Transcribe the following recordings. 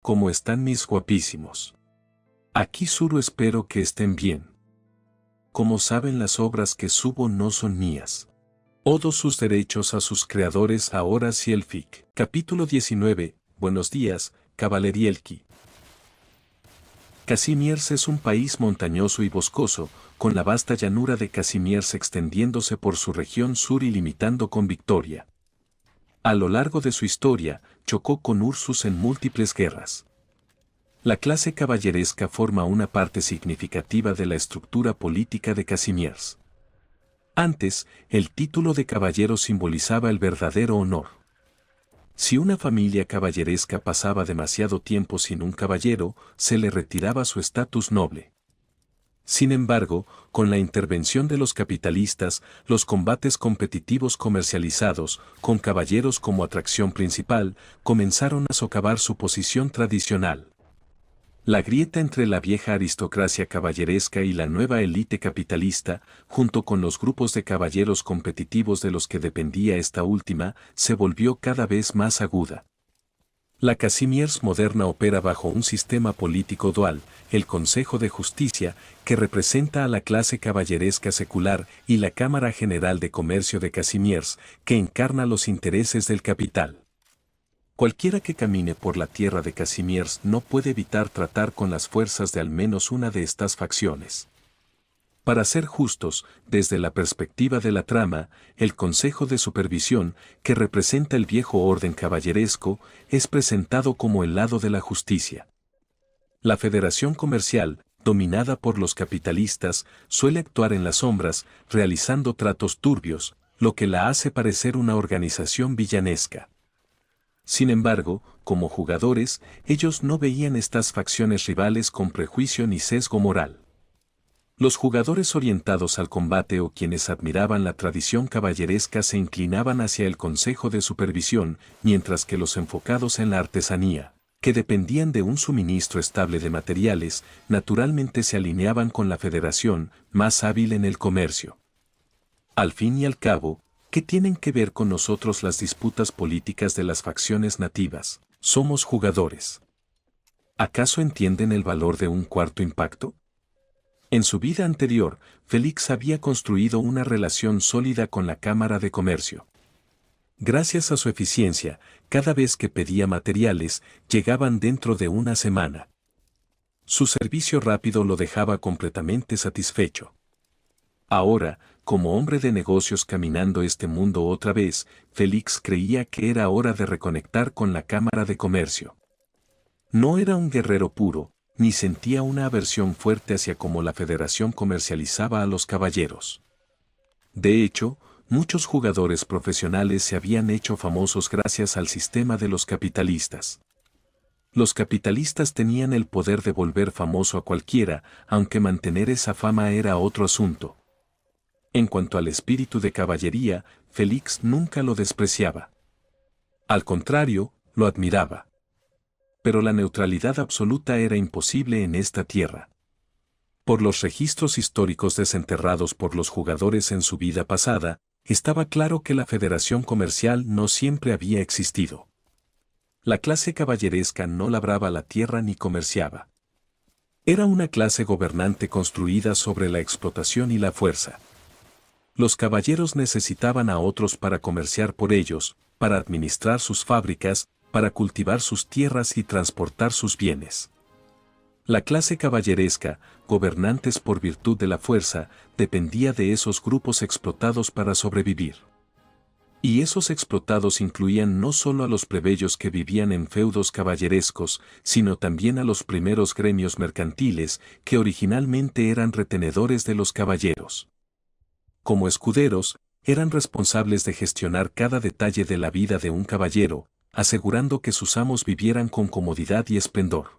¿cómo están mis guapísimos? Aquí Suru, espero que estén bien. Como saben, las obras que subo no son mías. Odo sus derechos a sus creadores. Ahora sí, el FIC. Capítulo 19. Buenos días, Cavalerielki. Kazimierz es un país montañoso y boscoso, con la vasta llanura de Kazimierz extendiéndose por su región sur y limitando con Victoria. A lo largo de su historia, chocó con Ursus en múltiples guerras. La clase caballeresca forma una parte significativa de la estructura política de Kazimierz. Antes, el título de caballero simbolizaba el verdadero honor. Si una familia caballeresca pasaba demasiado tiempo sin un caballero, se le retiraba su estatus noble. Sin embargo, con la intervención de los capitalistas, los combates competitivos comercializados, con caballeros como atracción principal, comenzaron a socavar su posición tradicional. La grieta entre la vieja aristocracia caballeresca y la nueva élite capitalista, junto con los grupos de caballeros competitivos de los que dependía esta última, se volvió cada vez más aguda. La Kazimierz moderna opera bajo un sistema político dual, el Consejo de Justicia, que representa a la clase caballeresca secular, y la Cámara General de Comercio de Kazimierz, que encarna los intereses del capital. Cualquiera que camine por la tierra de Kazimierz no puede evitar tratar con las fuerzas de al menos una de estas facciones. Para ser justos, desde la perspectiva de la trama, el Consejo de Supervisión, que representa el viejo orden caballeresco, es presentado como el lado de la justicia. La Federación Comercial, dominada por los capitalistas, suele actuar en las sombras, realizando tratos turbios, lo que la hace parecer una organización villanesca. Sin embargo, como jugadores, ellos no veían estas facciones rivales con prejuicio ni sesgo moral. Los jugadores orientados al combate o quienes admiraban la tradición caballeresca se inclinaban hacia el Consejo de Supervisión, mientras que los enfocados en la artesanía, que dependían de un suministro estable de materiales, naturalmente se alineaban con la Federación, más hábil en el comercio. Al fin y al cabo, ¿qué tienen que ver con nosotros las disputas políticas de las facciones nativas? Somos jugadores. ¿Acaso entienden el valor de un cuarto impacto? En su vida anterior, Félix había construido una relación sólida con la Cámara de Comercio. Gracias a su eficiencia, cada vez que pedía materiales, llegaban dentro de una semana. Su servicio rápido lo dejaba completamente satisfecho. Ahora, como hombre de negocios caminando este mundo otra vez, Félix creía que era hora de reconectar con la Cámara de Comercio. No era un guerrero puro, ni sentía una aversión fuerte hacia cómo la Federación comercializaba a los caballeros. De hecho, muchos jugadores profesionales se habían hecho famosos gracias al sistema de los capitalistas. Los capitalistas tenían el poder de volver famoso a cualquiera, aunque mantener esa fama era otro asunto. En cuanto al espíritu de caballería, Félix nunca lo despreciaba. Al contrario, lo admiraba. Pero la neutralidad absoluta era imposible en esta tierra. Por los registros históricos desenterrados por los jugadores en su vida pasada, estaba claro que la Federación Comercial no siempre había existido. La clase caballeresca no labraba la tierra ni comerciaba. Era una clase gobernante construida sobre la explotación y la fuerza. Los caballeros necesitaban a otros para comerciar por ellos, para administrar sus fábricas, para cultivar sus tierras y transportar sus bienes. La clase caballeresca, gobernantes por virtud de la fuerza, dependía de esos grupos explotados para sobrevivir. Y esos explotados incluían no solo a los plebeyos que vivían en feudos caballerescos, sino también a los primeros gremios mercantiles, que originalmente eran retenedores de los caballeros. Como escuderos, eran responsables de gestionar cada detalle de la vida de un caballero, asegurando que sus amos vivieran con comodidad y esplendor.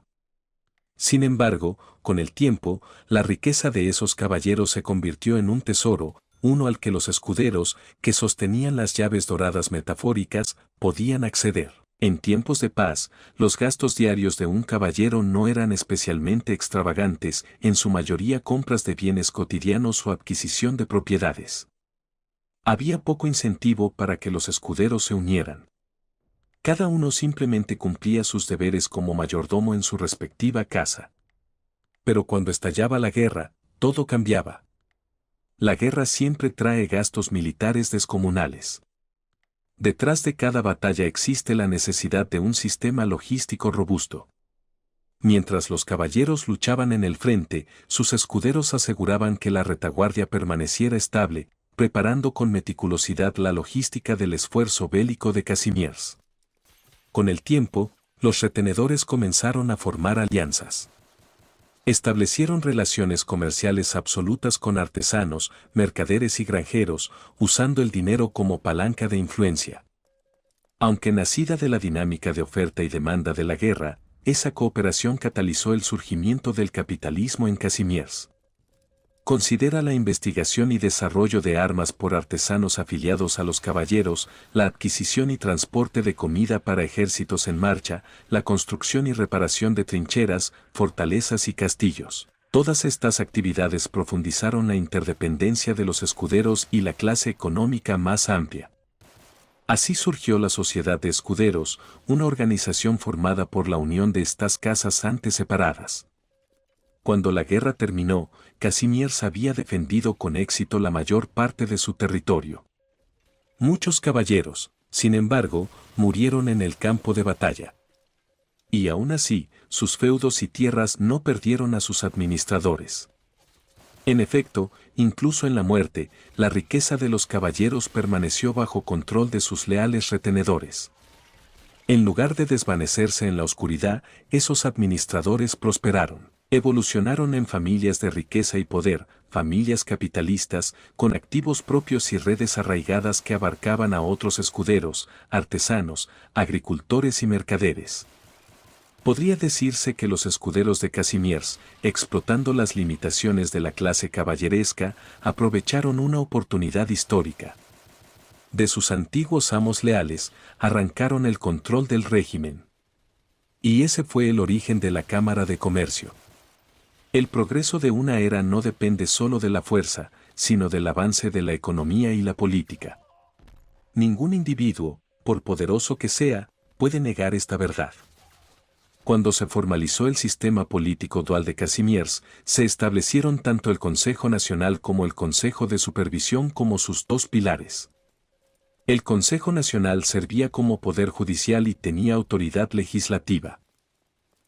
Sin embargo, con el tiempo, la riqueza de esos caballeros se convirtió en un tesoro, uno al que los escuderos, que sostenían las llaves doradas metafóricas, podían acceder. En tiempos de paz, los gastos diarios de un caballero no eran especialmente extravagantes, en su mayoría compras de bienes cotidianos o adquisición de propiedades. Había poco incentivo para que los escuderos se unieran. Cada uno simplemente cumplía sus deberes como mayordomo en su respectiva casa. Pero cuando estallaba la guerra, todo cambiaba. La guerra siempre trae gastos militares descomunales. Detrás de cada batalla existe la necesidad de un sistema logístico robusto. Mientras los caballeros luchaban en el frente, sus escuderos aseguraban que la retaguardia permaneciera estable, preparando con meticulosidad la logística del esfuerzo bélico de Casimirs. Con el tiempo, los retenedores comenzaron a formar alianzas. Establecieron relaciones comerciales absolutas con artesanos, mercaderes y granjeros, usando el dinero como palanca de influencia. Aunque nacida de la dinámica de oferta y demanda de la guerra, esa cooperación catalizó el surgimiento del capitalismo en Casimirs. Considera la investigación y desarrollo de armas por artesanos afiliados a los caballeros, la adquisición y transporte de comida para ejércitos en marcha, la construcción y reparación de trincheras, fortalezas y castillos. Todas estas actividades profundizaron la interdependencia de los escuderos y la clase económica más amplia. Así surgió la Sociedad de Escuderos, una organización formada por la unión de estas casas antes separadas. Cuando la guerra terminó, Casimirs había defendido con éxito la mayor parte de su territorio. Muchos caballeros, sin embargo, murieron en el campo de batalla. Y aún así, sus feudos y tierras no perdieron a sus administradores. En efecto, incluso en la muerte, la riqueza de los caballeros permaneció bajo control de sus leales retenedores. En lugar de desvanecerse en la oscuridad, esos administradores prosperaron. Evolucionaron en familias de riqueza y poder, familias capitalistas, con activos propios y redes arraigadas que abarcaban a otros escuderos, artesanos, agricultores y mercaderes. Podría decirse que los escuderos de Casimirs, explotando las limitaciones de la clase caballeresca, aprovecharon una oportunidad histórica. De sus antiguos amos leales, arrancaron el control del régimen. Y ese fue el origen de la Cámara de Comercio. El progreso de una era no depende solo de la fuerza, sino del avance de la economía y la política. Ningún individuo, por poderoso que sea, puede negar esta verdad. Cuando se formalizó el sistema político dual de Casimirs, se establecieron tanto el Consejo Nacional como el Consejo de Supervisión como sus dos pilares. El Consejo Nacional servía como poder judicial y tenía autoridad legislativa.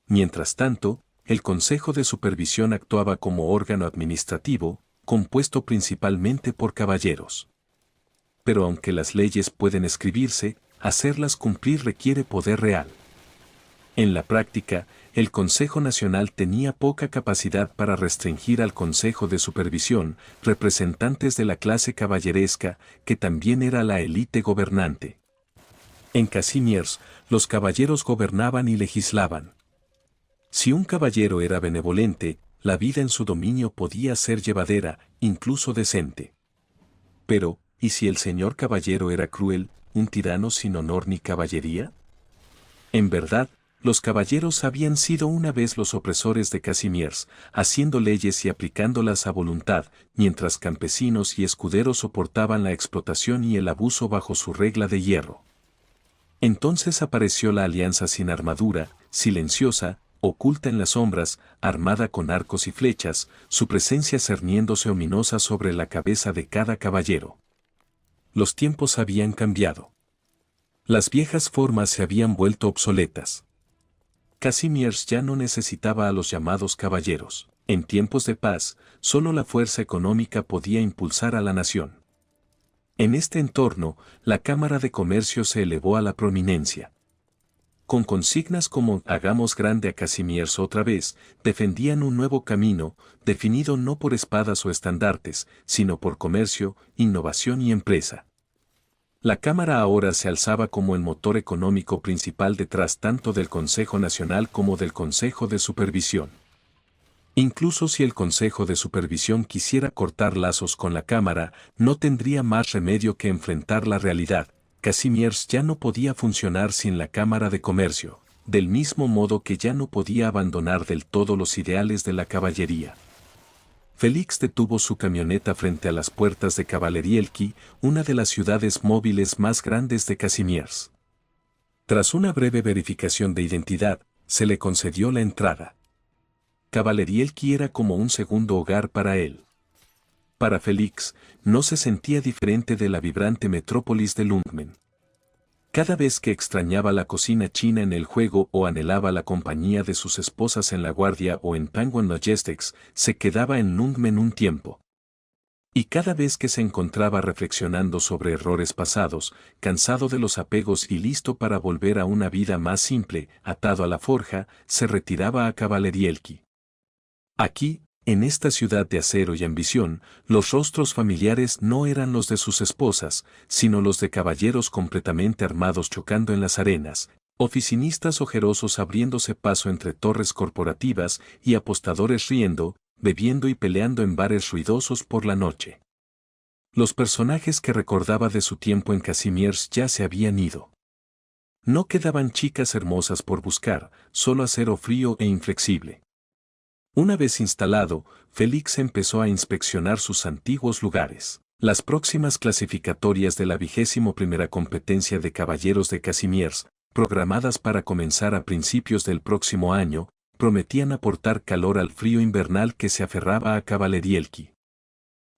Mientras tanto, el Consejo de Supervisión actuaba como órgano administrativo, compuesto principalmente por caballeros. Pero aunque las leyes pueden escribirse, hacerlas cumplir requiere poder real. En la práctica, el Consejo Nacional tenía poca capacidad para restringir al Consejo de Supervisión, representantes de la clase caballeresca, que también era la élite gobernante. En Casimirs, los caballeros gobernaban y legislaban. Si un caballero era benevolente, la vida en su dominio podía ser llevadera, incluso decente. Pero, ¿y si el señor caballero era cruel, un tirano sin honor ni caballería? En verdad, los caballeros habían sido una vez los opresores de Casimirs, haciendo leyes y aplicándolas a voluntad, mientras campesinos y escuderos soportaban la explotación y el abuso bajo su regla de hierro. Entonces apareció la alianza sin armadura, silenciosa, oculta en las sombras, armada con arcos y flechas, su presencia cerniéndose ominosa sobre la cabeza de cada caballero. Los tiempos habían cambiado. Las viejas formas se habían vuelto obsoletas. Casimirs ya no necesitaba a los llamados caballeros. En tiempos de paz, solo la fuerza económica podía impulsar a la nación. En este entorno, la Cámara de Comercio se elevó a la prominencia. Con consignas como «Hagamos grande a Casimirs otra vez», defendían un nuevo camino, definido no por espadas o estandartes, sino por comercio, innovación y empresa. La Cámara ahora se alzaba como el motor económico principal detrás tanto del Consejo Nacional como del Consejo de Supervisión. Incluso si el Consejo de Supervisión quisiera cortar lazos con la Cámara, no tendría más remedio que enfrentar la realidad. Casimirs ya no podía funcionar sin la Cámara de Comercio, del mismo modo que ya no podía abandonar del todo los ideales de la caballería. Félix detuvo su camioneta frente a las puertas de Cavalerielki, una de las ciudades móviles más grandes de Casimirs. Tras una breve verificación de identidad, se le concedió la entrada. Kavalerielki era como un segundo hogar para él. Para Félix, no se sentía diferente de la vibrante metrópolis de Lungmen. Cada vez que extrañaba la cocina china en el juego o anhelaba la compañía de sus esposas en la guardia o en Penguin Logistics, se quedaba en Lungmen un tiempo. Y cada vez que se encontraba reflexionando sobre errores pasados, cansado de los apegos y listo para volver a una vida más simple, atado a la forja, se retiraba a Kavalerielki. Aquí, en esta ciudad de acero y ambición, los rostros familiares no eran los de sus esposas, sino los de caballeros completamente armados chocando en las arenas, oficinistas ojerosos abriéndose paso entre torres corporativas y apostadores riendo, bebiendo y peleando en bares ruidosos por la noche. Los personajes que recordaba de su tiempo en Casimirs ya se habían ido. No quedaban chicas hermosas por buscar, solo acero frío e inflexible. Una vez instalado, Félix empezó a inspeccionar sus antiguos lugares. Las próximas clasificatorias de la 21ª competencia de caballeros de Casimirs, programadas para comenzar a principios del próximo año, prometían aportar calor al frío invernal que se aferraba a Kavalerielki.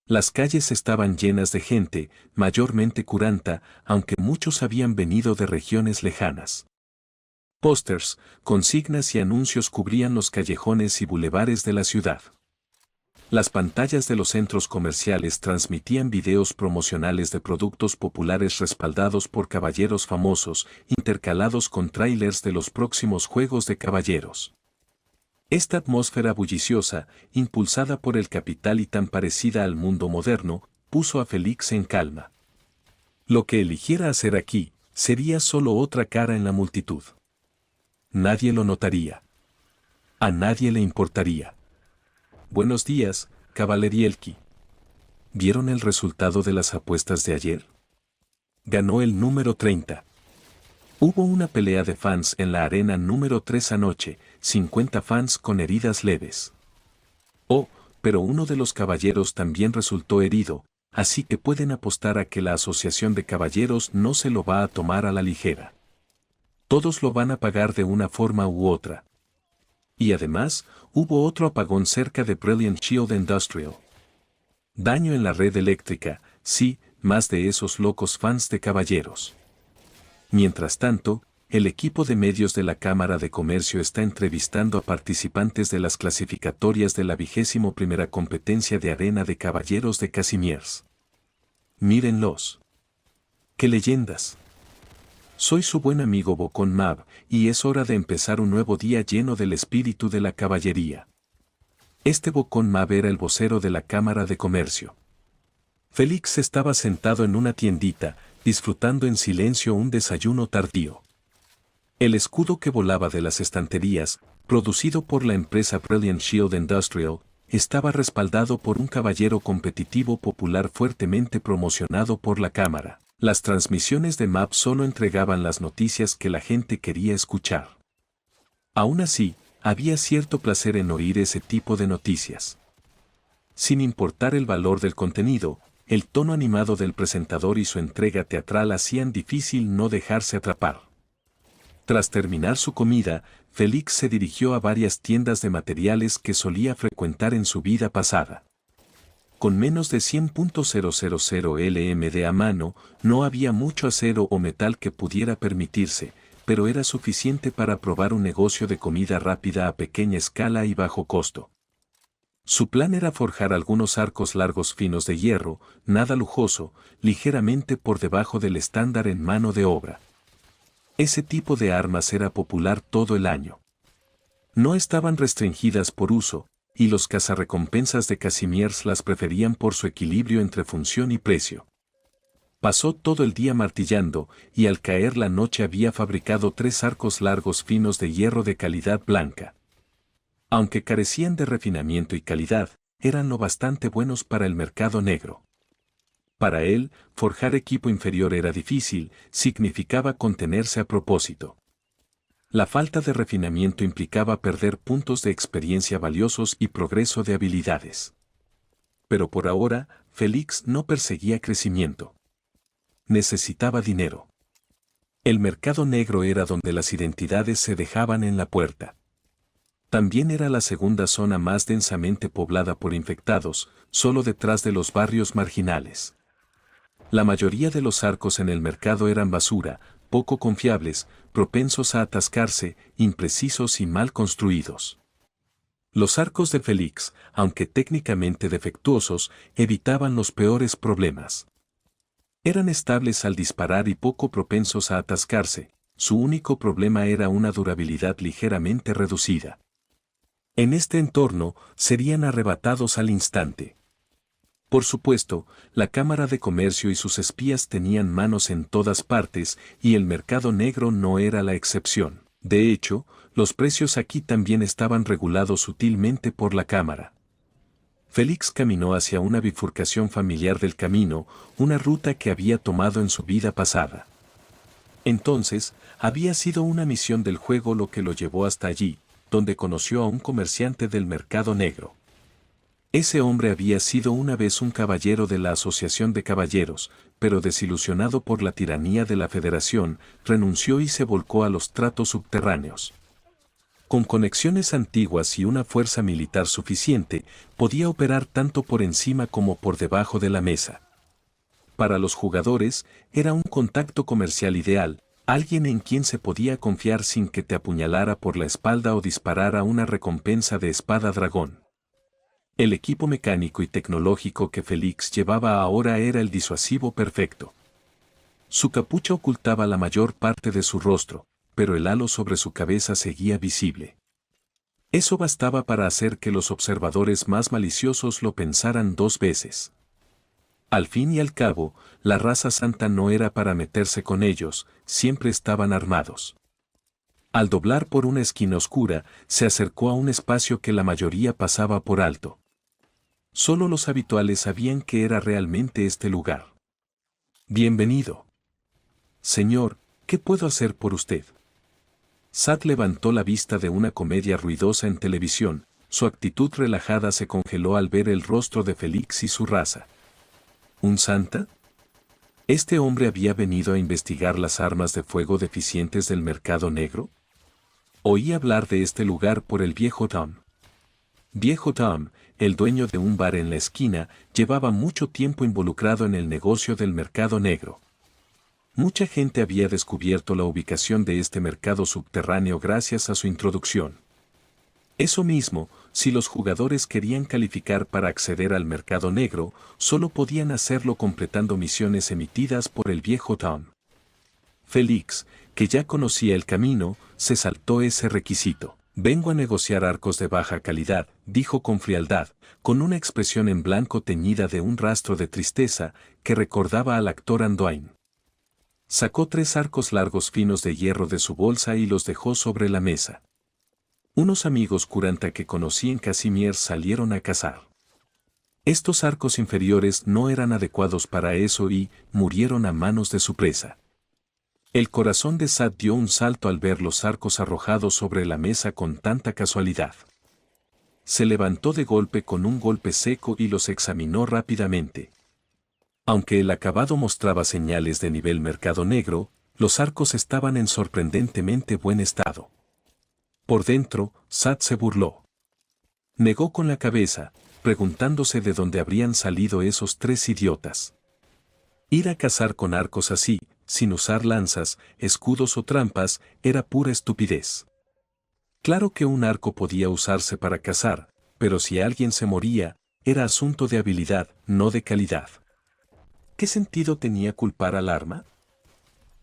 Las calles estaban llenas de gente, mayormente curanta, aunque muchos habían venido de regiones lejanas. Pósters, consignas y anuncios cubrían los callejones y bulevares de la ciudad. Las pantallas de los centros comerciales transmitían videos promocionales de productos populares respaldados por caballeros famosos, intercalados con tráilers de los próximos juegos de caballeros. Esta atmósfera bulliciosa, impulsada por el capital y tan parecida al mundo moderno, puso a Félix en calma. Lo que eligiera hacer aquí, sería solo otra cara en la multitud. Nadie lo notaría. A nadie le importaría. Buenos días, Kavalerielki. ¿Vieron el resultado de las apuestas de ayer? Ganó el número 30. Hubo una pelea de fans en la arena número 3 anoche, 50 fans con heridas leves. Oh, pero uno de los caballeros también resultó herido, así que pueden apostar a que la asociación de caballeros no se lo va a tomar a la ligera. Todos lo van a pagar de una forma u otra. Y además, hubo otro apagón cerca de Brilliant Shield Industrial. Daño en la red eléctrica, sí, más de esos locos fans de caballeros. Mientras tanto, el equipo de medios de la Cámara de Comercio está entrevistando a participantes de las clasificatorias de la 21ª competencia de arena de caballeros de Casimirs. Mírenlos. ¡Qué leyendas! Soy su buen amigo Bokon Mab, y es hora de empezar un nuevo día lleno del espíritu de la caballería. Este Bokon Mab era el vocero de la Cámara de Comercio. Félix estaba sentado en una tiendita, disfrutando en silencio un desayuno tardío. El escudo que volaba de las estanterías, producido por la empresa Brilliant Shield Industrial, estaba respaldado por un caballero competitivo popular fuertemente promocionado por la Cámara. Las transmisiones de MAP solo entregaban las noticias que la gente quería escuchar. Aún así, había cierto placer en oír ese tipo de noticias. Sin importar el valor del contenido, el tono animado del presentador y su entrega teatral hacían difícil no dejarse atrapar. Tras terminar su comida, Félix se dirigió a varias tiendas de materiales que solía frecuentar en su vida pasada. Con menos de 100.000 LMD a mano, no había mucho acero o metal que pudiera permitirse, pero era suficiente para probar un negocio de comida rápida a pequeña escala y bajo costo. Su plan era forjar algunos arcos largos finos de hierro, nada lujoso, ligeramente por debajo del estándar en mano de obra. Ese tipo de armas era popular todo el año. No estaban restringidas por uso, y los cazarrecompensas de Casimirs las preferían por su equilibrio entre función y precio. Pasó todo el día martillando, y al caer la noche había fabricado 3 arcos largos finos de hierro de calidad blanca. Aunque carecían de refinamiento y calidad, eran lo bastante buenos para el mercado negro. Para él, forjar equipo inferior era difícil, significaba contenerse a propósito. La falta de refinamiento implicaba perder puntos de experiencia valiosos y progreso de habilidades. Pero por ahora, Félix no perseguía crecimiento. Necesitaba dinero. El mercado negro era donde las identidades se dejaban en la puerta. También era la segunda zona más densamente poblada por infectados, solo detrás de los barrios marginales. La mayoría de los arcos en el mercado eran basura, poco confiables, propensos a atascarse, imprecisos y mal construidos. Los arcos de Félix, aunque técnicamente defectuosos, evitaban los peores problemas. Eran estables al disparar y poco propensos a atascarse, su único problema era una durabilidad ligeramente reducida. En este entorno, serían arrebatados al instante. Por supuesto, la Cámara de Comercio y sus espías tenían manos en todas partes y el mercado negro no era la excepción. De hecho, los precios aquí también estaban regulados sutilmente por la Cámara. Félix caminó hacia una bifurcación familiar del camino, una ruta que había tomado en su vida pasada. Entonces, había sido una misión del juego lo que lo llevó hasta allí, donde conoció a un comerciante del mercado negro. Ese hombre había sido una vez un caballero de la Asociación de Caballeros, pero desilusionado por la tiranía de la Federación, renunció y se volcó a los tratos subterráneos. Con conexiones antiguas y una fuerza militar suficiente, podía operar tanto por encima como por debajo de la mesa. Para los jugadores, era un contacto comercial ideal, alguien en quien se podía confiar sin que te apuñalara por la espalda o disparara una recompensa de espada dragón. El equipo mecánico y tecnológico que Félix llevaba ahora era el disuasivo perfecto. Su capucha ocultaba la mayor parte de su rostro, pero el halo sobre su cabeza seguía visible. Eso bastaba para hacer que los observadores más maliciosos lo pensaran dos veces. Al fin y al cabo, la raza santa no era para meterse con ellos, siempre estaban armados. Al doblar por una esquina oscura, se acercó a un espacio que la mayoría pasaba por alto. Solo los habituales sabían que era realmente este lugar. Bienvenido. Señor, ¿qué puedo hacer por usted? Sad levantó la vista de una comedia ruidosa en televisión, su actitud relajada se congeló al ver el rostro de Félix y su raza. ¿Un santa? ¿Este hombre había venido a investigar las armas de fuego deficientes del mercado negro? Oí hablar de este lugar por el viejo Tom. Viejo Tom, el dueño de un bar en la esquina, llevaba mucho tiempo involucrado en el negocio del mercado negro. Mucha gente había descubierto la ubicación de este mercado subterráneo gracias a su introducción. Eso mismo, si los jugadores querían calificar para acceder al mercado negro, solo podían hacerlo completando misiones emitidas por el viejo Tom. Félix, que ya conocía el camino, se saltó ese requisito. Vengo a negociar arcos de baja calidad, dijo con frialdad, con una expresión en blanco teñida de un rastro de tristeza que recordaba al actor Anduin. Sacó 3 arcos largos finos de hierro de su bolsa y los dejó sobre la mesa. Unos amigos curanta que conocí en Casimir salieron a cazar. Estos arcos inferiores no eran adecuados para eso y murieron a manos de su presa. El corazón de Sad dio un salto al ver los arcos arrojados sobre la mesa con tanta casualidad. Se levantó de golpe con un golpe seco y los examinó rápidamente. Aunque el acabado mostraba señales de nivel mercado negro, los arcos estaban en sorprendentemente buen estado. Por dentro, Sad se burló. Negó con la cabeza, preguntándose de dónde habrían salido esos 3 idiotas. Ir a cazar con arcos así, sin usar lanzas, escudos o trampas, era pura estupidez. Claro que un arco podía usarse para cazar, pero si alguien se moría, era asunto de habilidad, no de calidad. ¿Qué sentido tenía culpar al arma?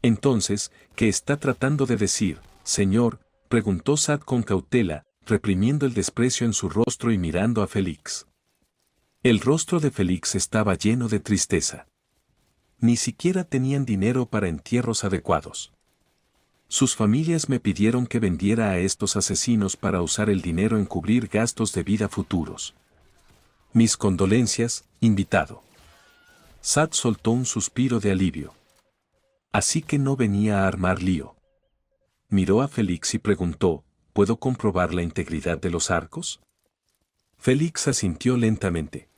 Entonces, ¿qué está tratando de decir, señor?, preguntó Sad con cautela, reprimiendo el desprecio en su rostro y mirando a Félix. El rostro de Félix estaba lleno de tristeza. Ni siquiera tenían dinero para entierros adecuados. Sus familias me pidieron que vendiera a estos asesinos para usar el dinero en cubrir gastos de vida futuros. Mis condolencias, invitado. Sad soltó un suspiro de alivio. Así que no venía a armar lío. Miró a Félix y preguntó, ¿puedo comprobar la integridad de los arcos? Félix asintió lentamente.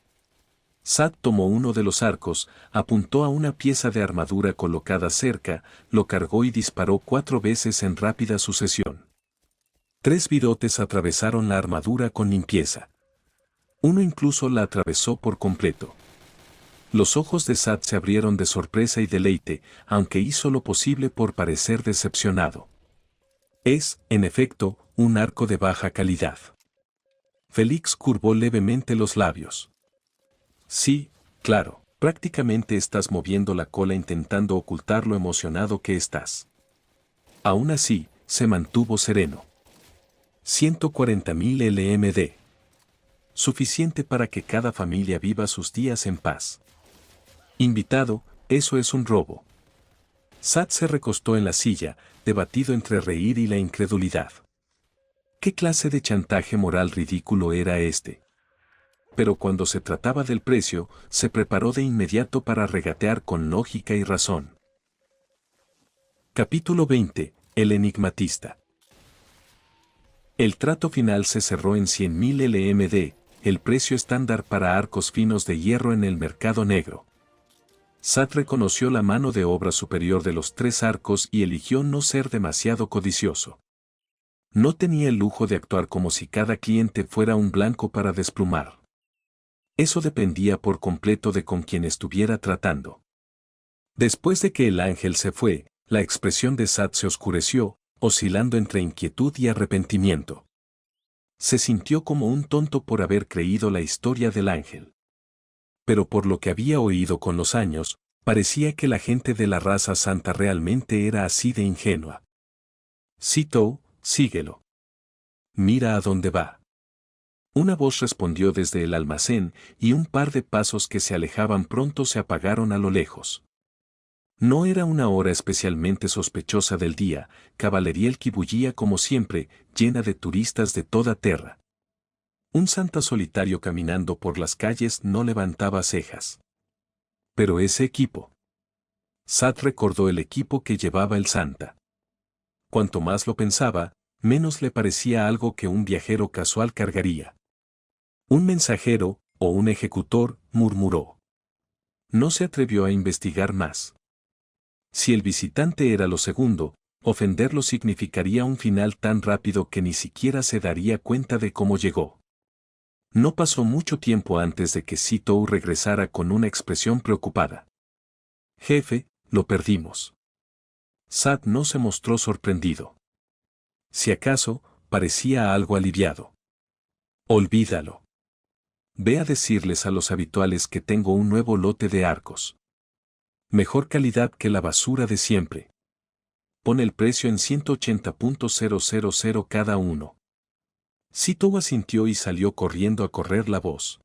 Sad tomó uno de los arcos, apuntó a una pieza de armadura colocada cerca, lo cargó y disparó 4 veces en rápida sucesión. 3 virotes atravesaron la armadura con limpieza. Uno incluso la atravesó por completo. Los ojos de Sad se abrieron de sorpresa y deleite, aunque hizo lo posible por parecer decepcionado. Es, en efecto, un arco de baja calidad. Félix curvó levemente los labios. Sí, claro, prácticamente estás moviendo la cola intentando ocultar lo emocionado que estás. Aún así, se mantuvo sereno. 140.000 LMD. Suficiente para que cada familia viva sus días en paz. Invitado, eso es un robo. Sad se recostó en la silla, debatido entre reír y la incredulidad. ¿Qué clase de chantaje moral ridículo era este? Pero cuando se trataba del precio, se preparó de inmediato para regatear con lógica y razón. Capítulo 20. El enigmatista. El trato final se cerró en 100.000 LMD, el precio estándar para arcos finos de hierro en el mercado negro. Sad reconoció la mano de obra superior de los 3 arcos y eligió no ser demasiado codicioso. No tenía el lujo de actuar como si cada cliente fuera un blanco para desplumar. Eso dependía por completo de con quien estuviera tratando. Después de que el ángel se fue, la expresión de Sad se oscureció, oscilando entre inquietud y arrepentimiento. Se sintió como un tonto por haber creído la historia del ángel. Pero por lo que había oído con los años, parecía que la gente de la raza santa realmente era así de ingenua. Sito, síguelo. Mira a dónde va. Una voz respondió desde el almacén y un par de pasos que se alejaban pronto se apagaron a lo lejos. No era una hora especialmente sospechosa del día, Cavalerielki bullía como siempre, llena de turistas de toda Terra. Un santa solitario caminando por las calles no levantaba cejas. Pero ese equipo. Sad recordó el equipo que llevaba el santa. Cuanto más lo pensaba, menos le parecía algo que un viajero casual cargaría. Un mensajero, o un ejecutor, murmuró. No se atrevió a investigar más. Si el visitante era lo segundo, ofenderlo significaría un final tan rápido que ni siquiera se daría cuenta de cómo llegó. No pasó mucho tiempo antes de que Sito regresara con una expresión preocupada. Jefe, lo perdimos. Sad no se mostró sorprendido. Si acaso, parecía algo aliviado. Olvídalo. Ve a decirles a los habituales que tengo un nuevo lote de arcos. Mejor calidad que la basura de siempre. Pon el precio en 180.000 cada uno. Sito asintió y salió corriendo a correr la voz.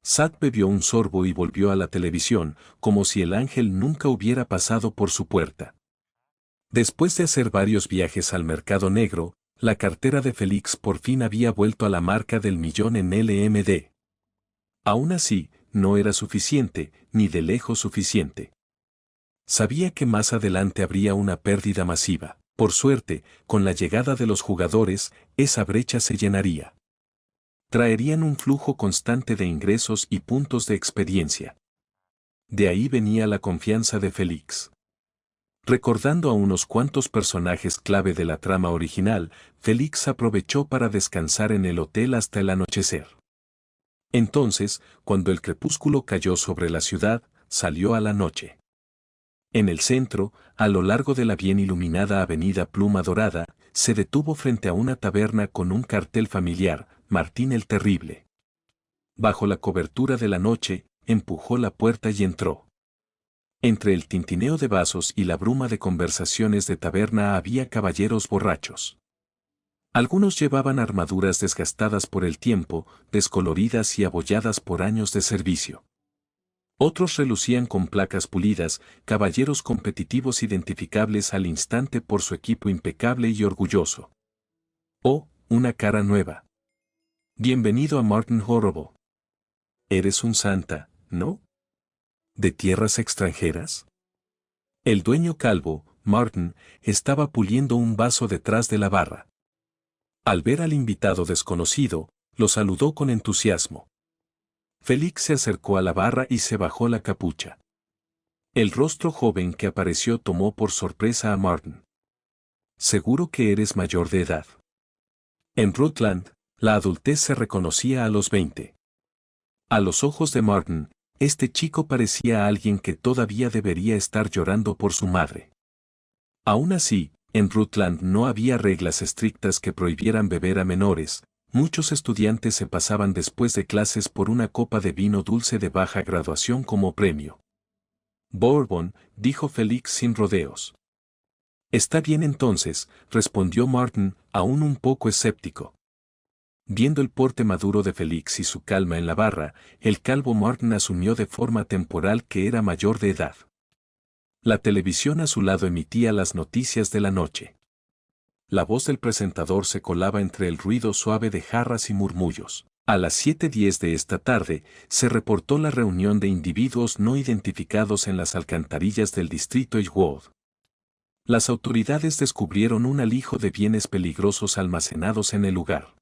Sad bebió un sorbo y volvió a la televisión, como si el ángel nunca hubiera pasado por su puerta. Después de hacer varios viajes al mercado negro, la cartera de Félix por fin había vuelto a la marca del millón en LMD. Aún así, no era suficiente, ni de lejos suficiente. Sabía que más adelante habría una pérdida masiva. Por suerte, con la llegada de los jugadores, esa brecha se llenaría. Traerían un flujo constante de ingresos y puntos de experiencia. De ahí venía la confianza de Félix. Recordando a unos cuantos personajes clave de la trama original, Félix aprovechó para descansar en el hotel hasta el anochecer. Entonces, cuando el crepúsculo cayó sobre la ciudad, salió a la noche. En el centro, a lo largo de la bien iluminada avenida Pluma Dorada, se detuvo frente a una taberna con un cartel familiar, Martín el Terrible. Bajo la cobertura de la noche, empujó la puerta y entró. Entre el tintineo de vasos y la bruma de conversaciones de taberna había caballeros borrachos. Algunos llevaban armaduras desgastadas por el tiempo, descoloridas y abolladas por años de servicio. Otros relucían con placas pulidas, caballeros competitivos identificables al instante por su equipo impecable y orgulloso. Oh, una cara nueva. Bienvenido a Martin Horrible. Eres un santa, ¿no? ¿De tierras extranjeras? El dueño calvo, Martin, estaba puliendo un vaso detrás de la barra. Al ver al invitado desconocido, lo saludó con entusiasmo. Félix se acercó a la barra y se bajó la capucha. El rostro joven que apareció tomó por sorpresa a Martin. Seguro que eres mayor de edad. En Rutland, la adultez se reconocía a los 20. A los ojos de Martin, este chico parecía a alguien que todavía debería estar llorando por su madre. Aún así, en Rutland no había reglas estrictas que prohibieran beber a menores. Muchos estudiantes se pasaban después de clases por una copa de vino dulce de baja graduación como premio. Bourbon, dijo Félix sin rodeos. Está bien entonces, respondió Martin, aún un poco escéptico. Viendo el porte maduro de Félix y su calma en la barra, el calvo Martin asumió de forma temporal que era mayor de edad. La televisión a su lado emitía las noticias de la noche. La voz del presentador se colaba entre el ruido suave de jarras y murmullos. A las 7:10 de esta tarde, se reportó la reunión de individuos no identificados en las alcantarillas del distrito Edgewood. Las autoridades descubrieron un alijo de bienes peligrosos almacenados en el lugar.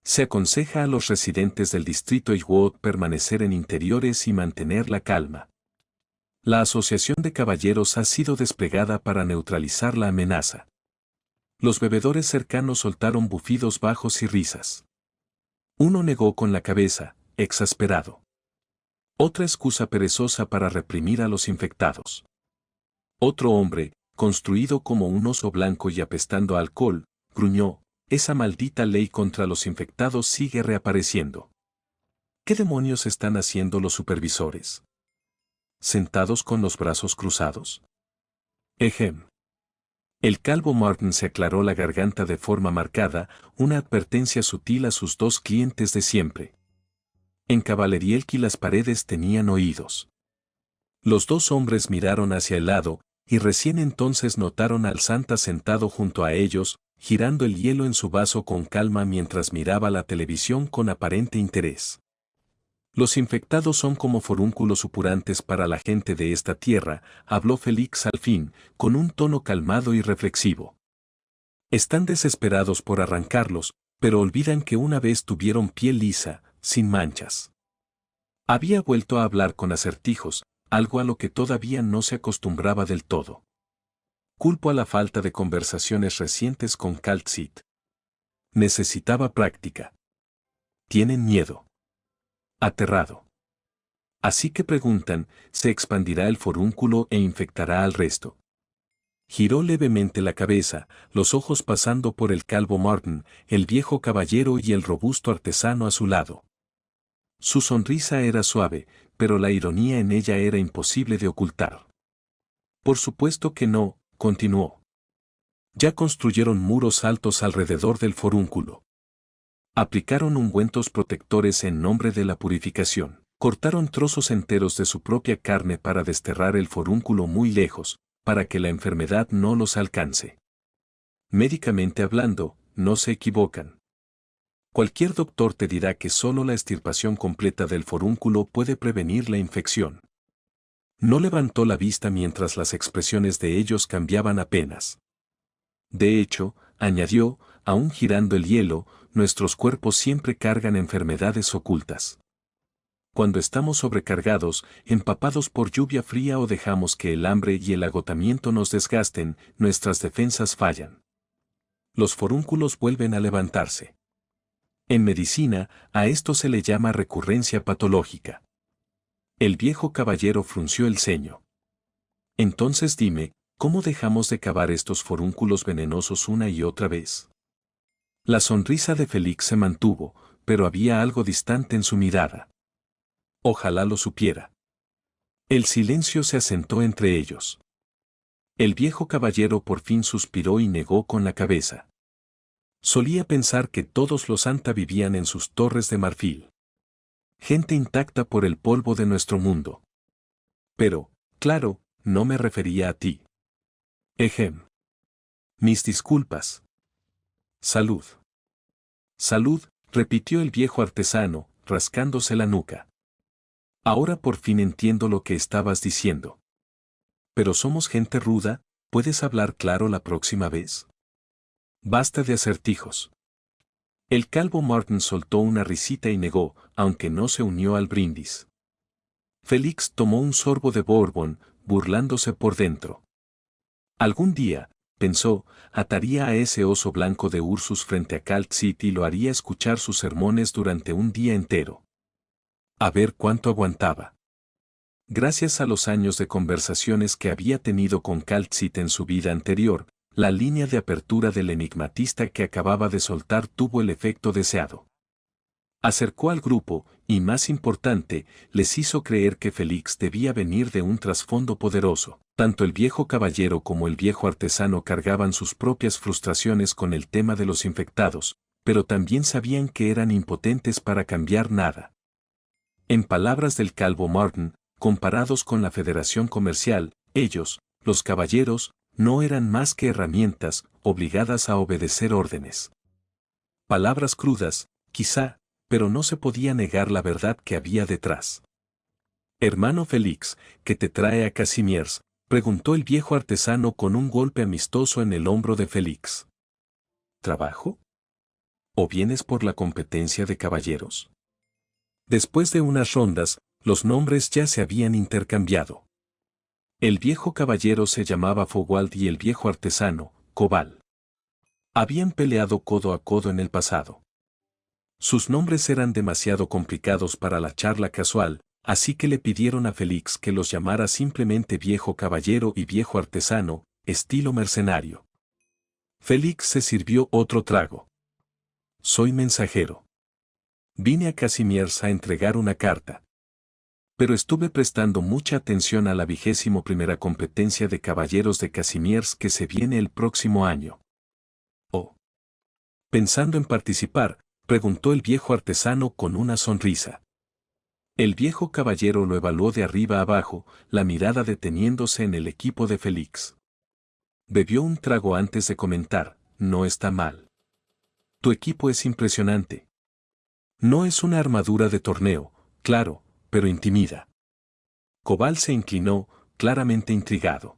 Se aconseja a los residentes del distrito Edgewood permanecer en interiores y mantener la calma. La Asociación de Caballeros ha sido desplegada para neutralizar la amenaza. Los bebedores cercanos soltaron bufidos bajos y risas. Uno negó con la cabeza, exasperado. Otra excusa perezosa para reprimir a los infectados. Otro hombre, construido como un oso blanco y apestando a alcohol, gruñó: esa maldita ley contra los infectados sigue reapareciendo. ¿Qué demonios están haciendo los supervisores? ¿Sentados con los brazos cruzados? Ejem. El calvo Martin se aclaró la garganta de forma marcada, una advertencia sutil a sus dos clientes de siempre. En Cavalerielki las paredes tenían oídos. Los dos hombres miraron hacia el lado, y recién entonces notaron al Santa sentado junto a ellos, girando el hielo en su vaso con calma mientras miraba la televisión con aparente interés. Los infectados son como forúnculos supurantes para la gente de esta tierra, habló Félix al fin, con un tono calmado y reflexivo. Están desesperados por arrancarlos, pero olvidan que una vez tuvieron piel lisa, sin manchas. Había vuelto a hablar con acertijos, algo a lo que todavía no se acostumbraba del todo. Culpo a la falta de conversaciones recientes con Calcit. Necesitaba práctica. Tienen miedo. Aterrado. Así que preguntan, ¿se expandirá el forúnculo e infectará al resto? Giró levemente la cabeza, los ojos pasando por el calvo Martin, el viejo caballero y el robusto artesano a su lado. Su sonrisa era suave, pero la ironía en ella era imposible de ocultar. Por supuesto que no, continuó. Ya construyeron muros altos alrededor del forúnculo. Aplicaron ungüentos protectores en nombre de la purificación. Cortaron trozos enteros de su propia carne para desterrar el forúnculo muy lejos, para que la enfermedad no los alcance. Médicamente hablando, no se equivocan. Cualquier doctor te dirá que solo la extirpación completa del forúnculo puede prevenir la infección. No levantó la vista mientras las expresiones de ellos cambiaban apenas. De hecho, añadió, aún girando el hielo, nuestros cuerpos siempre cargan enfermedades ocultas. Cuando estamos sobrecargados, empapados por lluvia fría o dejamos que el hambre y el agotamiento nos desgasten, nuestras defensas fallan. Los forúnculos vuelven a levantarse. En medicina, a esto se le llama recurrencia patológica. El viejo caballero frunció el ceño. Entonces dime, ¿cómo dejamos de cavar estos forúnculos venenosos una y otra vez? La sonrisa de Félix se mantuvo, pero había algo distante en su mirada. Ojalá lo supiera. El silencio se asentó entre ellos. El viejo caballero por fin suspiró y negó con la cabeza. Solía pensar que todos los Santa vivían en sus torres de marfil. Gente intacta por el polvo de nuestro mundo. Pero, claro, no me refería a ti. Ejem. Mis disculpas. Salud. Salud, repitió el viejo artesano, rascándose la nuca. Ahora por fin entiendo lo que estabas diciendo. Pero somos gente ruda, ¿puedes hablar claro la próxima vez? Basta de acertijos. El calvo Martin soltó una risita y negó, aunque no se unió al brindis. Félix tomó un sorbo de bourbon, burlándose por dentro. Algún día, pensó, ataría a ese oso blanco de Ursus frente a Calcit y lo haría escuchar sus sermones durante un día entero. A ver cuánto aguantaba. Gracias a los años de conversaciones que había tenido con Calcit en su vida anterior, la línea de apertura del enigmatista que acababa de soltar tuvo el efecto deseado. Acercó al grupo, y más importante, les hizo creer que Félix debía venir de un trasfondo poderoso. Tanto el viejo caballero como el viejo artesano cargaban sus propias frustraciones con el tema de los infectados, pero también sabían que eran impotentes para cambiar nada. En palabras del calvo Martin, comparados con la Federación Comercial, ellos, los caballeros, no eran más que herramientas, obligadas a obedecer órdenes. Palabras crudas, quizá, pero no se podía negar la verdad que había detrás. «Hermano Félix, ¿qué te trae a Casimiers?», preguntó el viejo artesano con un golpe amistoso en el hombro de Félix. «¿Trabajo? ¿O vienes por la competencia de caballeros?». Después de unas rondas, los nombres ya se habían intercambiado. El viejo caballero se llamaba Fogwald y el viejo artesano, Cobal. Habían peleado codo a codo en el pasado. Sus nombres eran demasiado complicados para la charla casual, así que le pidieron a Félix que los llamara simplemente viejo caballero y viejo artesano, estilo mercenario. Félix se sirvió otro trago. «Soy mensajero. Vine a Casimiers a entregar una carta. Pero estuve prestando mucha atención a la 21ª competencia de caballeros de Casimiers que se viene el próximo año». «Oh. ¿Pensando en participar?», preguntó el viejo artesano con una sonrisa. El viejo caballero lo evaluó de arriba a abajo, la mirada deteniéndose en el equipo de Félix. Bebió un trago antes de comentar: «No está mal. Tu equipo es impresionante. No es una armadura de torneo, claro, pero intimida». Cobal se inclinó, claramente intrigado.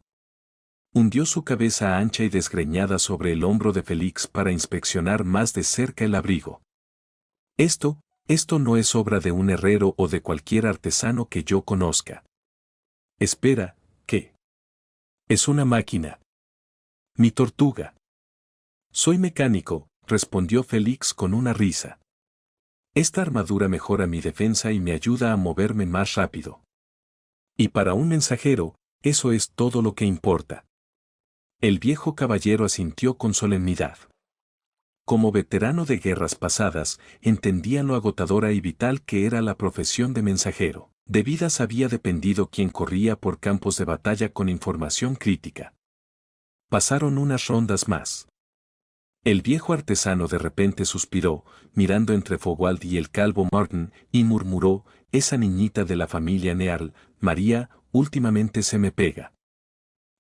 Hundió su cabeza ancha y desgreñada sobre el hombro de Félix para inspeccionar más de cerca el abrigo. Esto no es obra de un herrero o de cualquier artesano que yo conozca». «Espera, ¿qué?». «Es una máquina. Mi tortuga». «Soy mecánico», respondió Félix con una risa. «Esta armadura mejora mi defensa y me ayuda a moverme más rápido. Y para un mensajero, eso es todo lo que importa». El viejo caballero asintió con solemnidad. Como veterano de guerras pasadas, entendía lo agotadora y vital que era la profesión de mensajero. De vidas había dependido quien corría por campos de batalla con información crítica. Pasaron unas rondas más. El viejo artesano de repente suspiró, mirando entre Fogwald y el calvo Martin, y murmuró: «Esa niñita de la familia Nearl, María, últimamente se me pega.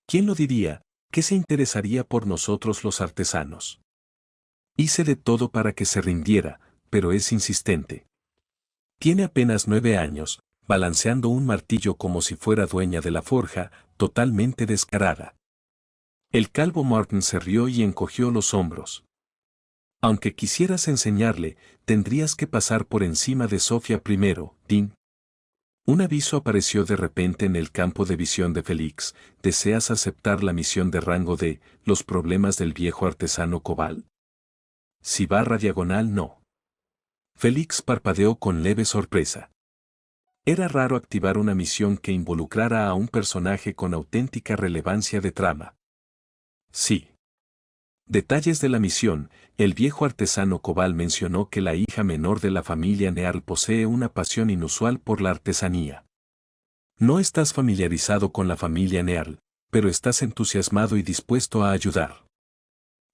¿Quién lo diría, que se interesaría por nosotros los artesanos? Hice de todo para que se rindiera, pero es insistente. Tiene apenas 9 años, balanceando un martillo como si fuera dueña de la forja, totalmente descarada». El calvo Martin se rió y encogió los hombros. «Aunque quisieras enseñarle, tendrías que pasar por encima de Sofía primero, Dean». Un aviso apareció de repente en el campo de visión de Félix: «¿Deseas aceptar la misión de rango de los problemas del viejo artesano Cobal?». «Si barra diagonal no». Félix parpadeó con leve sorpresa. Era raro activar una misión que involucrara a un personaje con auténtica relevancia de trama. «Sí». Detalles de la misión: el viejo artesano Cobal mencionó que la hija menor de la familia Nearl posee una pasión inusual por la artesanía. No estás familiarizado con la familia Nearl, pero estás entusiasmado y dispuesto a ayudar.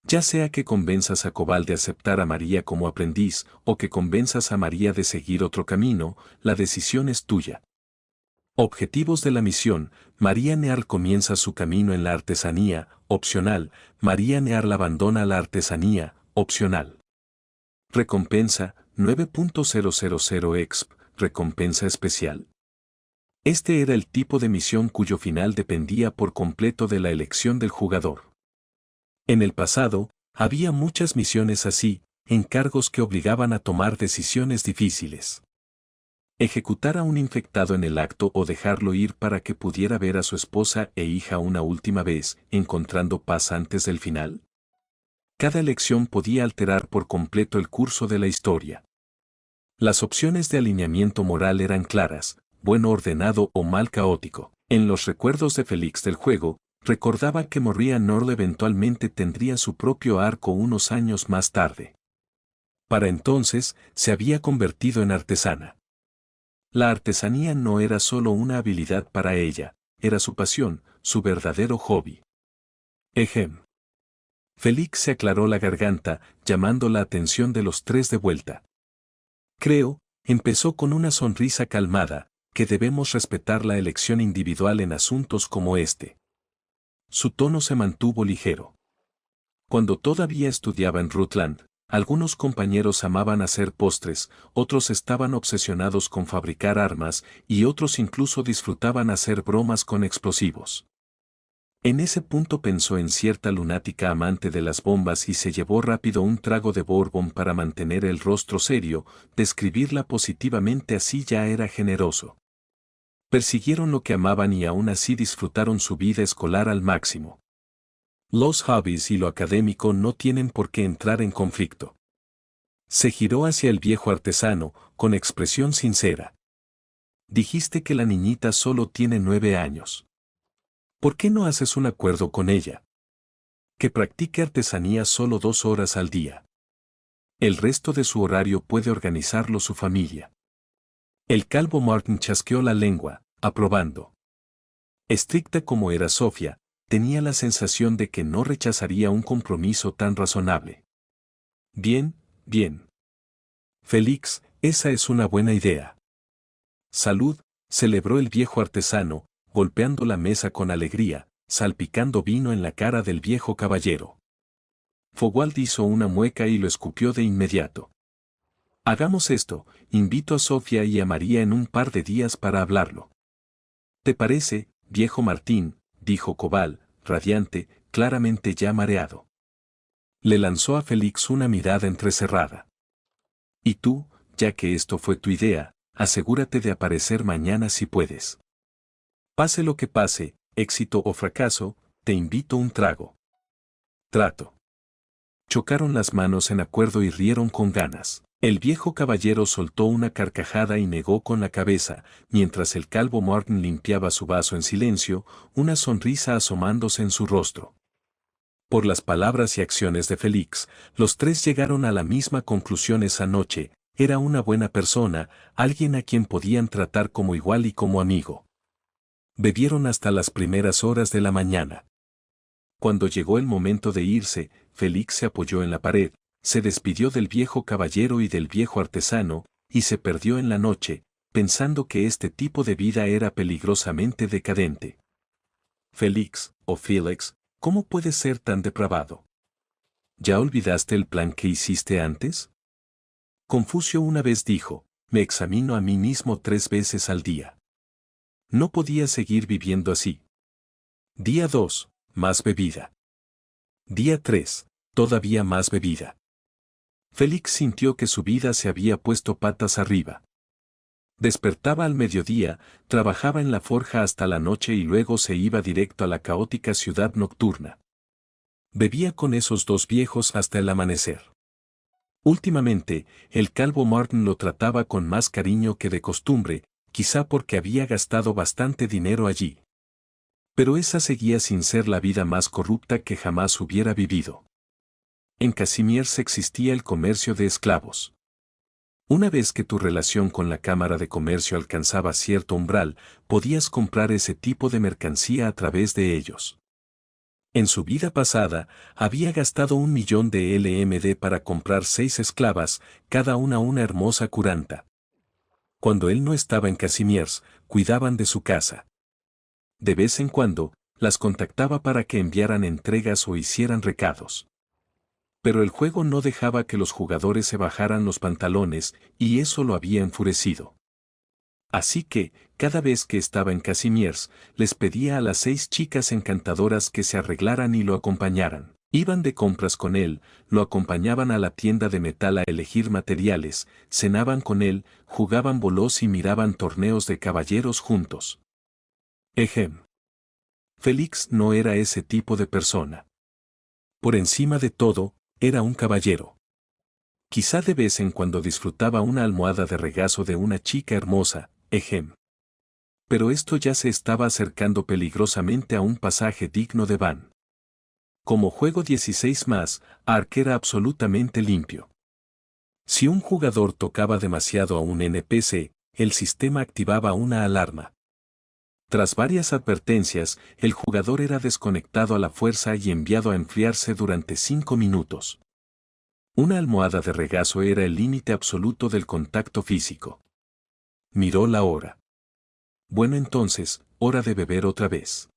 Ya sea que convenzas a Cobal de aceptar a María como aprendiz, o que convenzas a María de seguir otro camino, la decisión es tuya. Objetivos de la misión: María Nearl comienza su camino en la artesanía, opcional. María Nearl abandona la artesanía, opcional. Recompensa: 9.000 exp, recompensa especial. Este era el tipo de misión cuyo final dependía por completo de la elección del jugador. En el pasado, había muchas misiones así, encargos que obligaban a tomar decisiones difíciles. Ejecutar a un infectado en el acto o dejarlo ir para que pudiera ver a su esposa e hija una última vez, encontrando paz antes del final. Cada elección podía alterar por completo el curso de la historia. Las opciones de alineamiento moral eran claras, bueno ordenado o mal caótico. En los recuerdos de Félix del juego, recordaba que Maria Norl eventualmente tendría su propio arco unos años más tarde. Para entonces, se había convertido en artesana. La artesanía no era solo una habilidad para ella, era su pasión, su verdadero hobby. Ejem. Félix se aclaró la garganta, llamando la atención de los tres de vuelta. Creo, empezó con una sonrisa calmada, que debemos respetar la elección individual en asuntos como este. Su tono se mantuvo ligero. Cuando todavía estudiaba en Rutland, algunos compañeros amaban hacer postres, otros estaban obsesionados con fabricar armas y otros incluso disfrutaban hacer bromas con explosivos. En ese punto pensó en cierta lunática amante de las bombas y se llevó rápido un trago de bourbon para mantener el rostro serio, describirla positivamente así ya era generoso. Persiguieron lo que amaban y aún así disfrutaron su vida escolar al máximo. Los hobbies y lo académico no tienen por qué entrar en conflicto. Se giró hacia el viejo artesano, con expresión sincera. Dijiste que la niñita solo tiene 9 años. ¿Por qué no haces un acuerdo con ella? Que practique artesanía solo 2 horas al día. El resto de su horario puede organizarlo su familia. El calvo Martin chasqueó la lengua, aprobando. Estricta como era Sofía, tenía la sensación de que no rechazaría un compromiso tan razonable. Bien, bien. Félix, esa es una buena idea. Salud, celebró el viejo artesano, golpeando la mesa con alegría, salpicando vino en la cara del viejo caballero. Fogwald hizo una mueca y lo escupió de inmediato. Hagamos esto, invito a Sofía y a María en un par de días para hablarlo. ¿Te parece, viejo Martín?, dijo Cobal, radiante, claramente ya mareado. Le lanzó a Félix una mirada entrecerrada. Y tú, ya que esto fue tu idea, asegúrate de aparecer mañana si puedes. Pase lo que pase, éxito o fracaso, te invito un trago. Trato. Chocaron las manos en acuerdo y rieron con ganas. El viejo caballero soltó una carcajada y negó con la cabeza, mientras el calvo Martin limpiaba su vaso en silencio, una sonrisa asomándose en su rostro. Por las palabras y acciones de Félix, los tres llegaron a la misma conclusión esa noche: era una buena persona, alguien a quien podían tratar como igual y como amigo. Bebieron hasta las primeras horas de la mañana. Cuando llegó el momento de irse, Félix se apoyó en la pared, se despidió del viejo caballero y del viejo artesano, y se perdió en la noche, pensando que este tipo de vida era peligrosamente decadente. Félix, o Félix, ¿cómo puedes ser tan depravado? ¿Ya olvidaste el plan que hiciste antes? Confucio una vez dijo, me examino a mí mismo 3 veces al día. No podía seguir viviendo así. Día 2, más bebida. Día 3, todavía más bebida. Félix sintió que su vida se había puesto patas arriba. Despertaba al mediodía, trabajaba en la forja hasta la noche y luego se iba directo a la caótica ciudad nocturna. Bebía con esos dos viejos hasta el amanecer. Últimamente, el calvo Martin lo trataba con más cariño que de costumbre, quizá porque había gastado bastante dinero allí. Pero esa seguía sin ser la vida más corrupta que jamás hubiera vivido. En Casimiers existía el comercio de esclavos. Una vez que tu relación con la Cámara de Comercio alcanzaba cierto umbral, podías comprar ese tipo de mercancía a través de ellos. En su vida pasada, había gastado 1 millón de LMD para comprar 6 esclavas, cada una hermosa curanta. Cuando él no estaba en Casimiers, cuidaban de su casa. De vez en cuando, las contactaba para que enviaran entregas o hicieran recados. Pero el juego no dejaba que los jugadores se bajaran los pantalones, y eso lo había enfurecido. Así que, cada vez que estaba en Casimiers, les pedía a las 6 chicas encantadoras que se arreglaran y lo acompañaran. Iban de compras con él, lo acompañaban a la tienda de metal a elegir materiales, cenaban con él, jugaban bolos y miraban torneos de caballeros juntos. Ejem. Félix no era ese tipo de persona. Por encima de todo, era un caballero. Quizá de vez en cuando disfrutaba una almohada de regazo de una chica hermosa, ejem. Pero esto ya se estaba acercando peligrosamente a un pasaje digno de Van. Como juego 16 más, Ark era absolutamente limpio. Si un jugador tocaba demasiado a un NPC, el sistema activaba una alarma. Tras varias advertencias, el jugador era desconectado a la fuerza y enviado a enfriarse durante 5 minutos. Una almohada de regazo era el límite absoluto del contacto físico. Miró la hora. Bueno, entonces, hora de beber otra vez.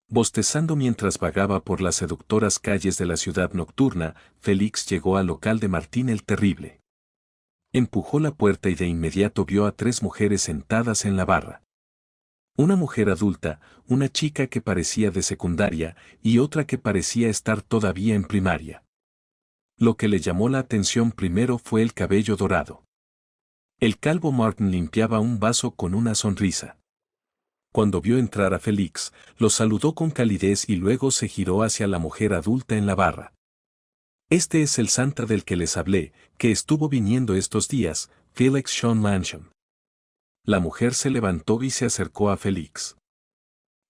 Bostezando mientras vagaba por las seductoras calles de la ciudad nocturna, Félix llegó al local de Martín el Terrible. Empujó la puerta y de inmediato vio a 3 mujeres sentadas en la barra. Una mujer adulta, una chica que parecía de secundaria y otra que parecía estar todavía en primaria. Lo que le llamó la atención primero fue el cabello dorado. El calvo Martin limpiaba un vaso con una sonrisa. Cuando vio entrar a Félix, lo saludó con calidez y luego se giró hacia la mujer adulta en la barra. Este es el Santa del que les hablé, que estuvo viniendo estos días, Felix Sean Mansion. La mujer se levantó y se acercó a Félix.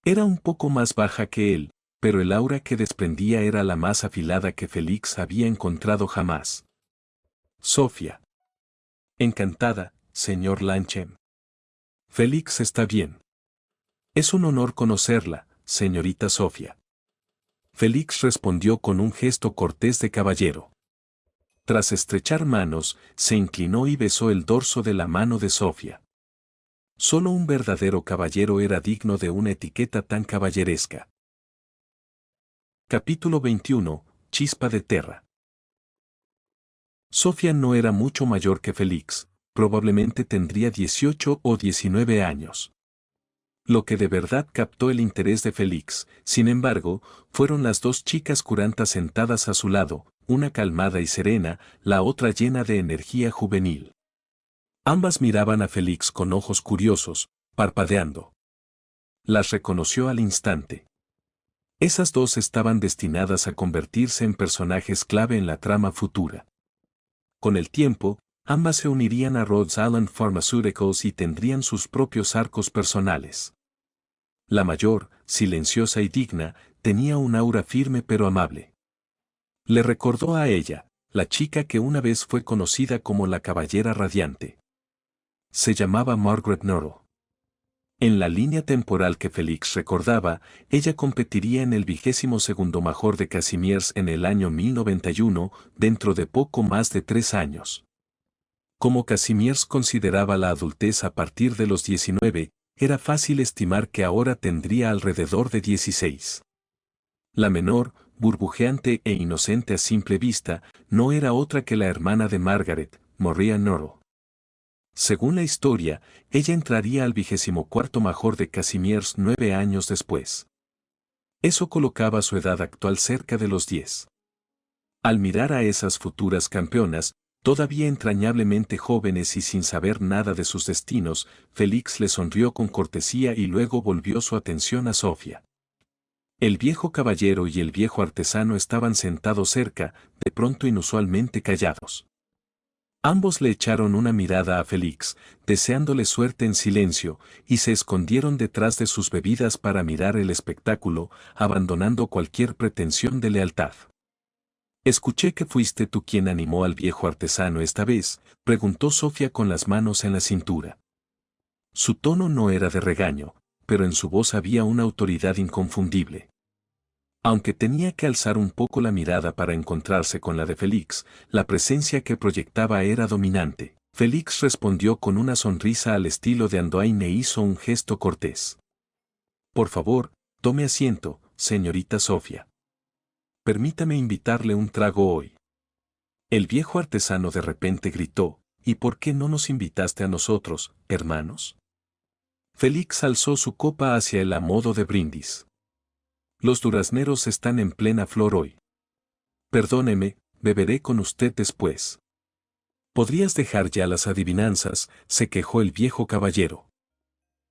Era un poco más baja que él, pero el aura que desprendía era la más afilada que Félix había encontrado jamás. Sofía. Encantada, señor Lanchem. Félix está bien. Es un honor conocerla, señorita Sofía. Félix respondió con un gesto cortés de caballero. Tras estrechar manos, se inclinó y besó el dorso de la mano de Sofía. Solo un verdadero caballero era digno de una etiqueta tan caballeresca. Capítulo 21, Chispa de Terra. Sofía no era mucho mayor que Félix, probablemente tendría 18 o 19 años. Lo que de verdad captó el interés de Félix, sin embargo, fueron las 2 chicas curantas sentadas a su lado, una calmada y serena, la otra llena de energía juvenil. Ambas miraban a Félix con ojos curiosos, parpadeando. Las reconoció al instante. Esas 2 estaban destinadas a convertirse en personajes clave en la trama futura. Con el tiempo, ambas se unirían a Rhode Island Pharmaceuticals y tendrían sus propios arcos personales. La mayor, silenciosa y digna, tenía un aura firme pero amable. Le recordó a ella, la chica que una vez fue conocida como la Caballera Radiante. Se llamaba Margaret Norrell. En la línea temporal que Félix recordaba, ella competiría en el 22º Major de Casimiers en el año 1091, dentro de poco más de 3 años. Como Casimiers consideraba la adultez a partir de los 19, era fácil estimar que ahora tendría alrededor de 16. La menor, burbujeante e inocente a simple vista, no era otra que la hermana de Margaret, Maria Norrell. Según la historia, ella entraría al 24º Major de Casimiers 9 años después. Eso colocaba su edad actual cerca de los 10. Al mirar a esas futuras campeonas, todavía entrañablemente jóvenes y sin saber nada de sus destinos, Félix le sonrió con cortesía y luego volvió su atención a Sofía. El viejo caballero y el viejo artesano estaban sentados cerca, de pronto inusualmente callados. Ambos le echaron una mirada a Félix, deseándole suerte en silencio, y se escondieron detrás de sus bebidas para mirar el espectáculo, abandonando cualquier pretensión de lealtad. «Escuché que fuiste tú quien animó al viejo artesano esta vez», preguntó Sofía con las manos en la cintura. Su tono no era de regaño, pero en su voz había una autoridad inconfundible. Aunque tenía que alzar un poco la mirada para encontrarse con la de Félix, la presencia que proyectaba era dominante. Félix respondió con una sonrisa al estilo de Anduin e hizo un gesto cortés. «Por favor, tome asiento, señorita Sofía. Permítame invitarle un trago hoy». El viejo artesano de repente gritó, «¿Y por qué no nos invitaste a nosotros, hermanos?». Félix alzó su copa hacia él a modo de brindis. «Los durazneros están en plena flor hoy». Perdóneme, beberé con usted después. ¿Podrías dejar ya las adivinanzas?, se quejó el viejo caballero.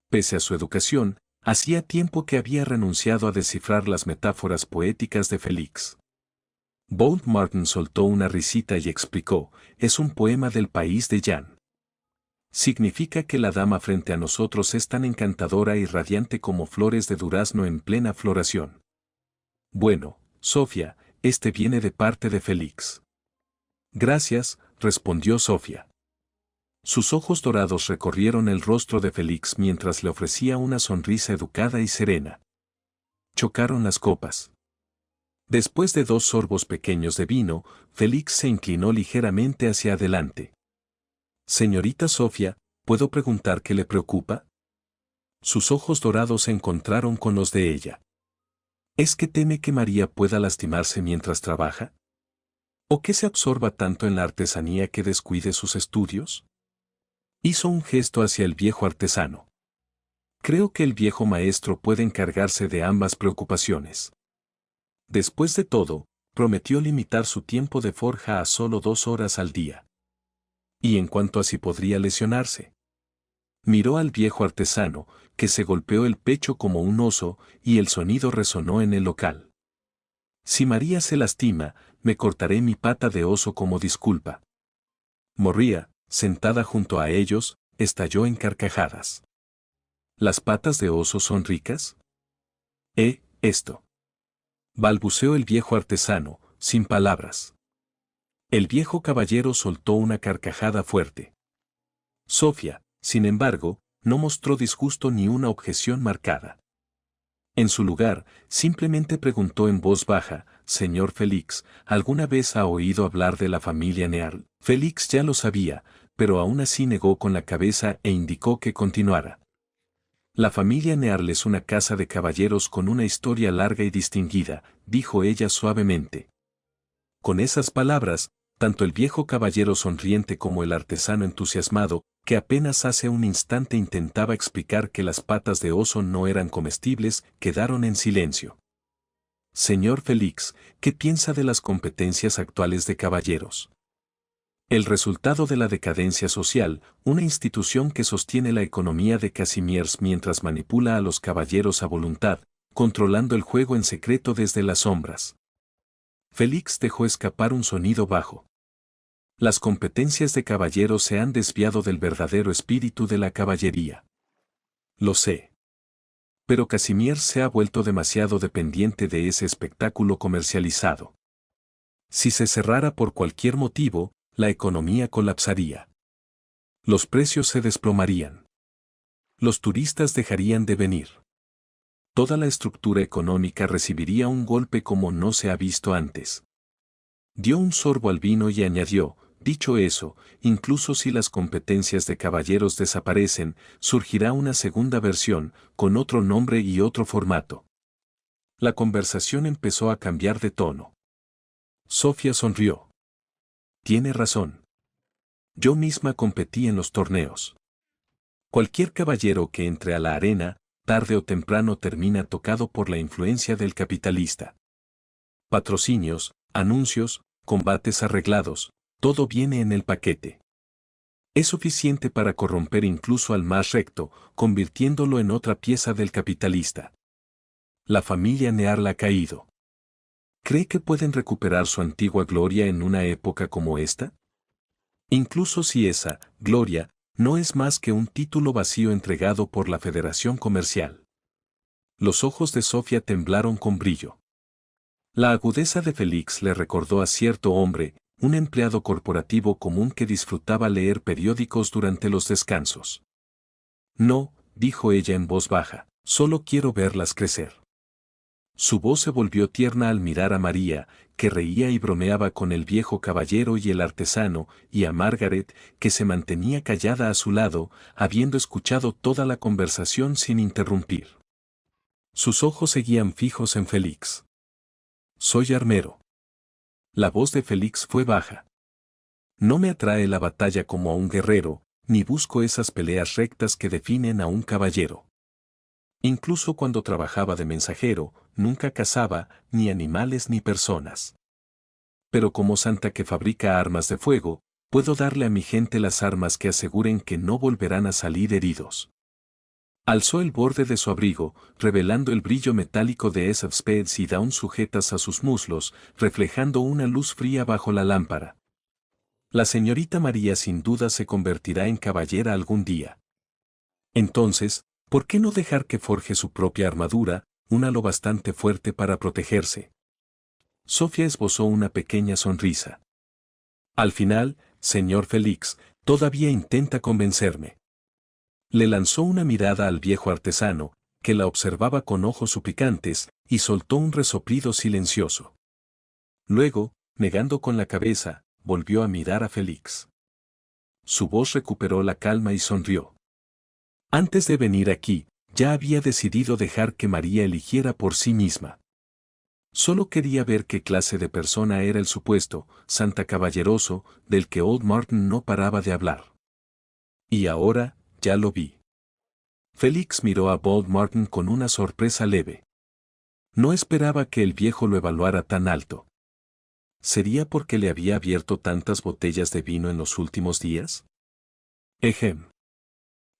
Pese a su educación, hacía tiempo que había renunciado a descifrar las metáforas poéticas de Félix. Bolt Martin soltó una risita y explicó: es un poema del país de Jan. Significa que la dama frente a nosotros es tan encantadora y radiante como flores de durazno en plena floración. Bueno, Sofía, este viene de parte de Félix. Gracias, respondió Sofía. Sus ojos dorados recorrieron el rostro de Félix mientras le ofrecía una sonrisa educada y serena. Chocaron las copas. Después de 2 sorbos pequeños de vino, Félix se inclinó ligeramente hacia adelante. Señorita Sofía, ¿puedo preguntar qué le preocupa? Sus ojos dorados se encontraron con los de ella. ¿Es que teme que María pueda lastimarse mientras trabaja? ¿O que se absorba tanto en la artesanía que descuide sus estudios? Hizo un gesto hacia el viejo artesano. Creo que el viejo maestro puede encargarse de ambas preocupaciones. Después de todo, prometió limitar su tiempo de forja a solo 2 horas al día. ¿Y en cuanto a si podría lesionarse? Miró al viejo artesano, que se golpeó el pecho como un oso, y el sonido resonó en el local. Si María se lastima, me cortaré mi pata de oso como disculpa. María, sentada junto a ellos, estalló en carcajadas. ¿Las patas de oso son ricas? Esto. Balbuceó el viejo artesano, sin palabras. El viejo caballero soltó una carcajada fuerte. Sofía, sin embargo, no mostró disgusto ni una objeción marcada. En su lugar, simplemente preguntó en voz baja: «Señor Félix, ¿alguna vez ha oído hablar de la familia Neal?» Félix ya lo sabía, pero aún así negó con la cabeza e indicó que continuara. «La familia Neal es una casa de caballeros con una historia larga y distinguida», dijo ella suavemente. Con esas palabras, tanto el viejo caballero sonriente como el artesano entusiasmado, que apenas hace un instante intentaba explicar que las patas de oso no eran comestibles, quedaron en silencio. «Señor Félix, ¿qué piensa de las competencias actuales de caballeros?» El resultado de la decadencia social, una institución que sostiene la economía de Casimiers mientras manipula a los caballeros a voluntad, controlando el juego en secreto desde las sombras. Félix dejó escapar un sonido bajo. Las competencias de caballeros se han desviado del verdadero espíritu de la caballería. Lo sé. Pero Casimiers se ha vuelto demasiado dependiente de ese espectáculo comercializado. Si se cerrara por cualquier motivo, la economía colapsaría. Los precios se desplomarían. Los turistas dejarían de venir. Toda la estructura económica recibiría un golpe como no se ha visto antes. Dio un sorbo al vino y añadió: «Dicho eso, incluso si las competencias de caballeros desaparecen, surgirá una segunda versión, con otro nombre y otro formato». La conversación empezó a cambiar de tono. Sofía sonrió. «Tiene razón. Yo misma competí en los torneos. Cualquier caballero que entre a la arena, tarde o temprano termina tocado por la influencia del capitalista. Patrocinios, anuncios, combates arreglados, todo viene en el paquete. Es suficiente para corromper incluso al más recto, convirtiéndolo en otra pieza del capitalista. La familia Neal ha caído. ¿Cree que pueden recuperar su antigua gloria en una época como esta? Incluso si esa gloria no es más que un título vacío entregado por la Federación Comercial». Los ojos de Sofía temblaron con brillo. La agudeza de Félix le recordó a cierto hombre, un empleado corporativo común que disfrutaba leer periódicos durante los descansos. «No», dijo ella en voz baja, «solo quiero verlas crecer». Su voz se volvió tierna al mirar a María, que reía y bromeaba con el viejo caballero y el artesano, y a Margaret, que se mantenía callada a su lado, habiendo escuchado toda la conversación sin interrumpir. Sus ojos seguían fijos en Félix. «Soy armero». La voz de Félix fue baja. «No me atrae la batalla como a un guerrero, ni busco esas peleas rectas que definen a un caballero. Incluso cuando trabajaba de mensajero, nunca cazaba, ni animales ni personas. pero como santa que fabrica armas de fuego, puedo darle a mi gente las armas que aseguren que no volverán a salir heridos. Alzó el borde de su abrigo, revelando el brillo metálico de esas spades y down sujetas a sus muslos, reflejando una luz fría bajo la lámpara. La señorita María sin duda se convertirá en caballera algún día. Entonces, ¿por qué no dejar que forje su propia armadura, una lo bastante fuerte para protegerse? Sofía esbozó una pequeña sonrisa. Al final, señor Félix, todavía intenta convencerme. Le lanzó una mirada al viejo artesano, que la observaba con ojos suplicantes, y soltó un resoplido silencioso. Luego, negando con la cabeza, volvió a mirar a Félix. Su voz recuperó la calma y sonrió. Antes de venir aquí, ya había decidido dejar que María eligiera por sí misma. Solo quería ver qué clase de persona era el supuesto santa caballeroso del que Old Martin no paraba de hablar. Y ahora, ya lo vi. Félix miró a Bold Martin con una sorpresa leve. No esperaba que el viejo lo evaluara tan alto. ¿Sería porque le había abierto tantas botellas de vino en los últimos días? Ejem.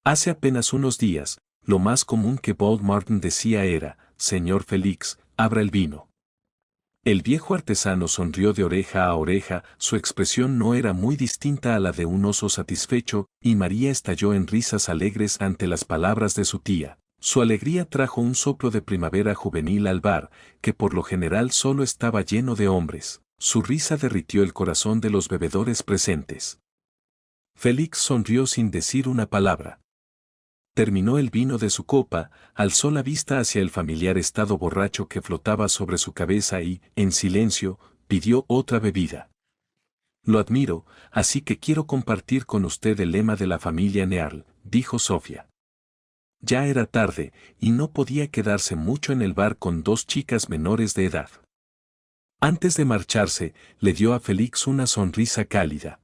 Hace apenas unos días, lo más común que Bold Martin decía era, señor Félix, abra el vino. El viejo artesano sonrió de oreja a oreja, su expresión no era muy distinta a la de un oso satisfecho, y María estalló en risas alegres ante las palabras de su tía. Su alegría trajo un soplo de primavera juvenil al bar, que por lo general solo estaba lleno de hombres. Su risa derritió el corazón de los bebedores presentes. Félix sonrió sin decir una palabra. Terminó el vino de su copa, alzó la vista hacia el familiar estado borracho que flotaba sobre su cabeza y, en silencio, pidió otra bebida. Lo admiro, así que quiero compartir con usted el lema de la familia Nearl, dijo Sofía. Ya era tarde, y no podía quedarse mucho en el bar con dos chicas menores de edad. Antes de marcharse, le dio a Félix una sonrisa cálida.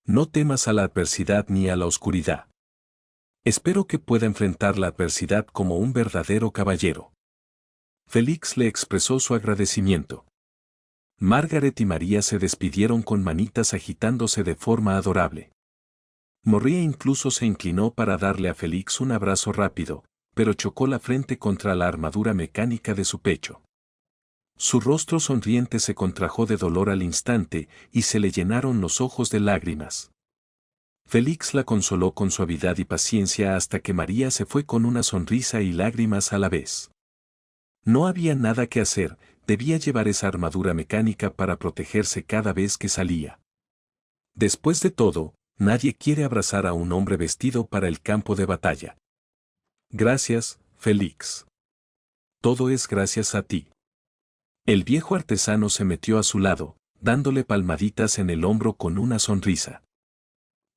No temas a la adversidad ni a la oscuridad. Espero que pueda enfrentar la adversidad como un verdadero caballero. Félix le expresó su agradecimiento. Margaret y María se despidieron con manitas agitándose de forma adorable. María incluso se inclinó para darle a Félix un abrazo rápido, pero chocó la frente contra la armadura mecánica de su pecho. Su rostro sonriente se contrajo de dolor al instante y se le llenaron los ojos de lágrimas. Félix la consoló con suavidad y paciencia hasta que María se fue con una sonrisa y lágrimas a la vez. No había nada que hacer, debía llevar esa armadura mecánica para protegerse cada vez que salía. Después de todo, nadie quiere abrazar a un hombre vestido para el campo de batalla. Gracias, Félix. Todo es gracias a ti. El viejo artesano se metió a su lado, dándole palmaditas en el hombro con una sonrisa.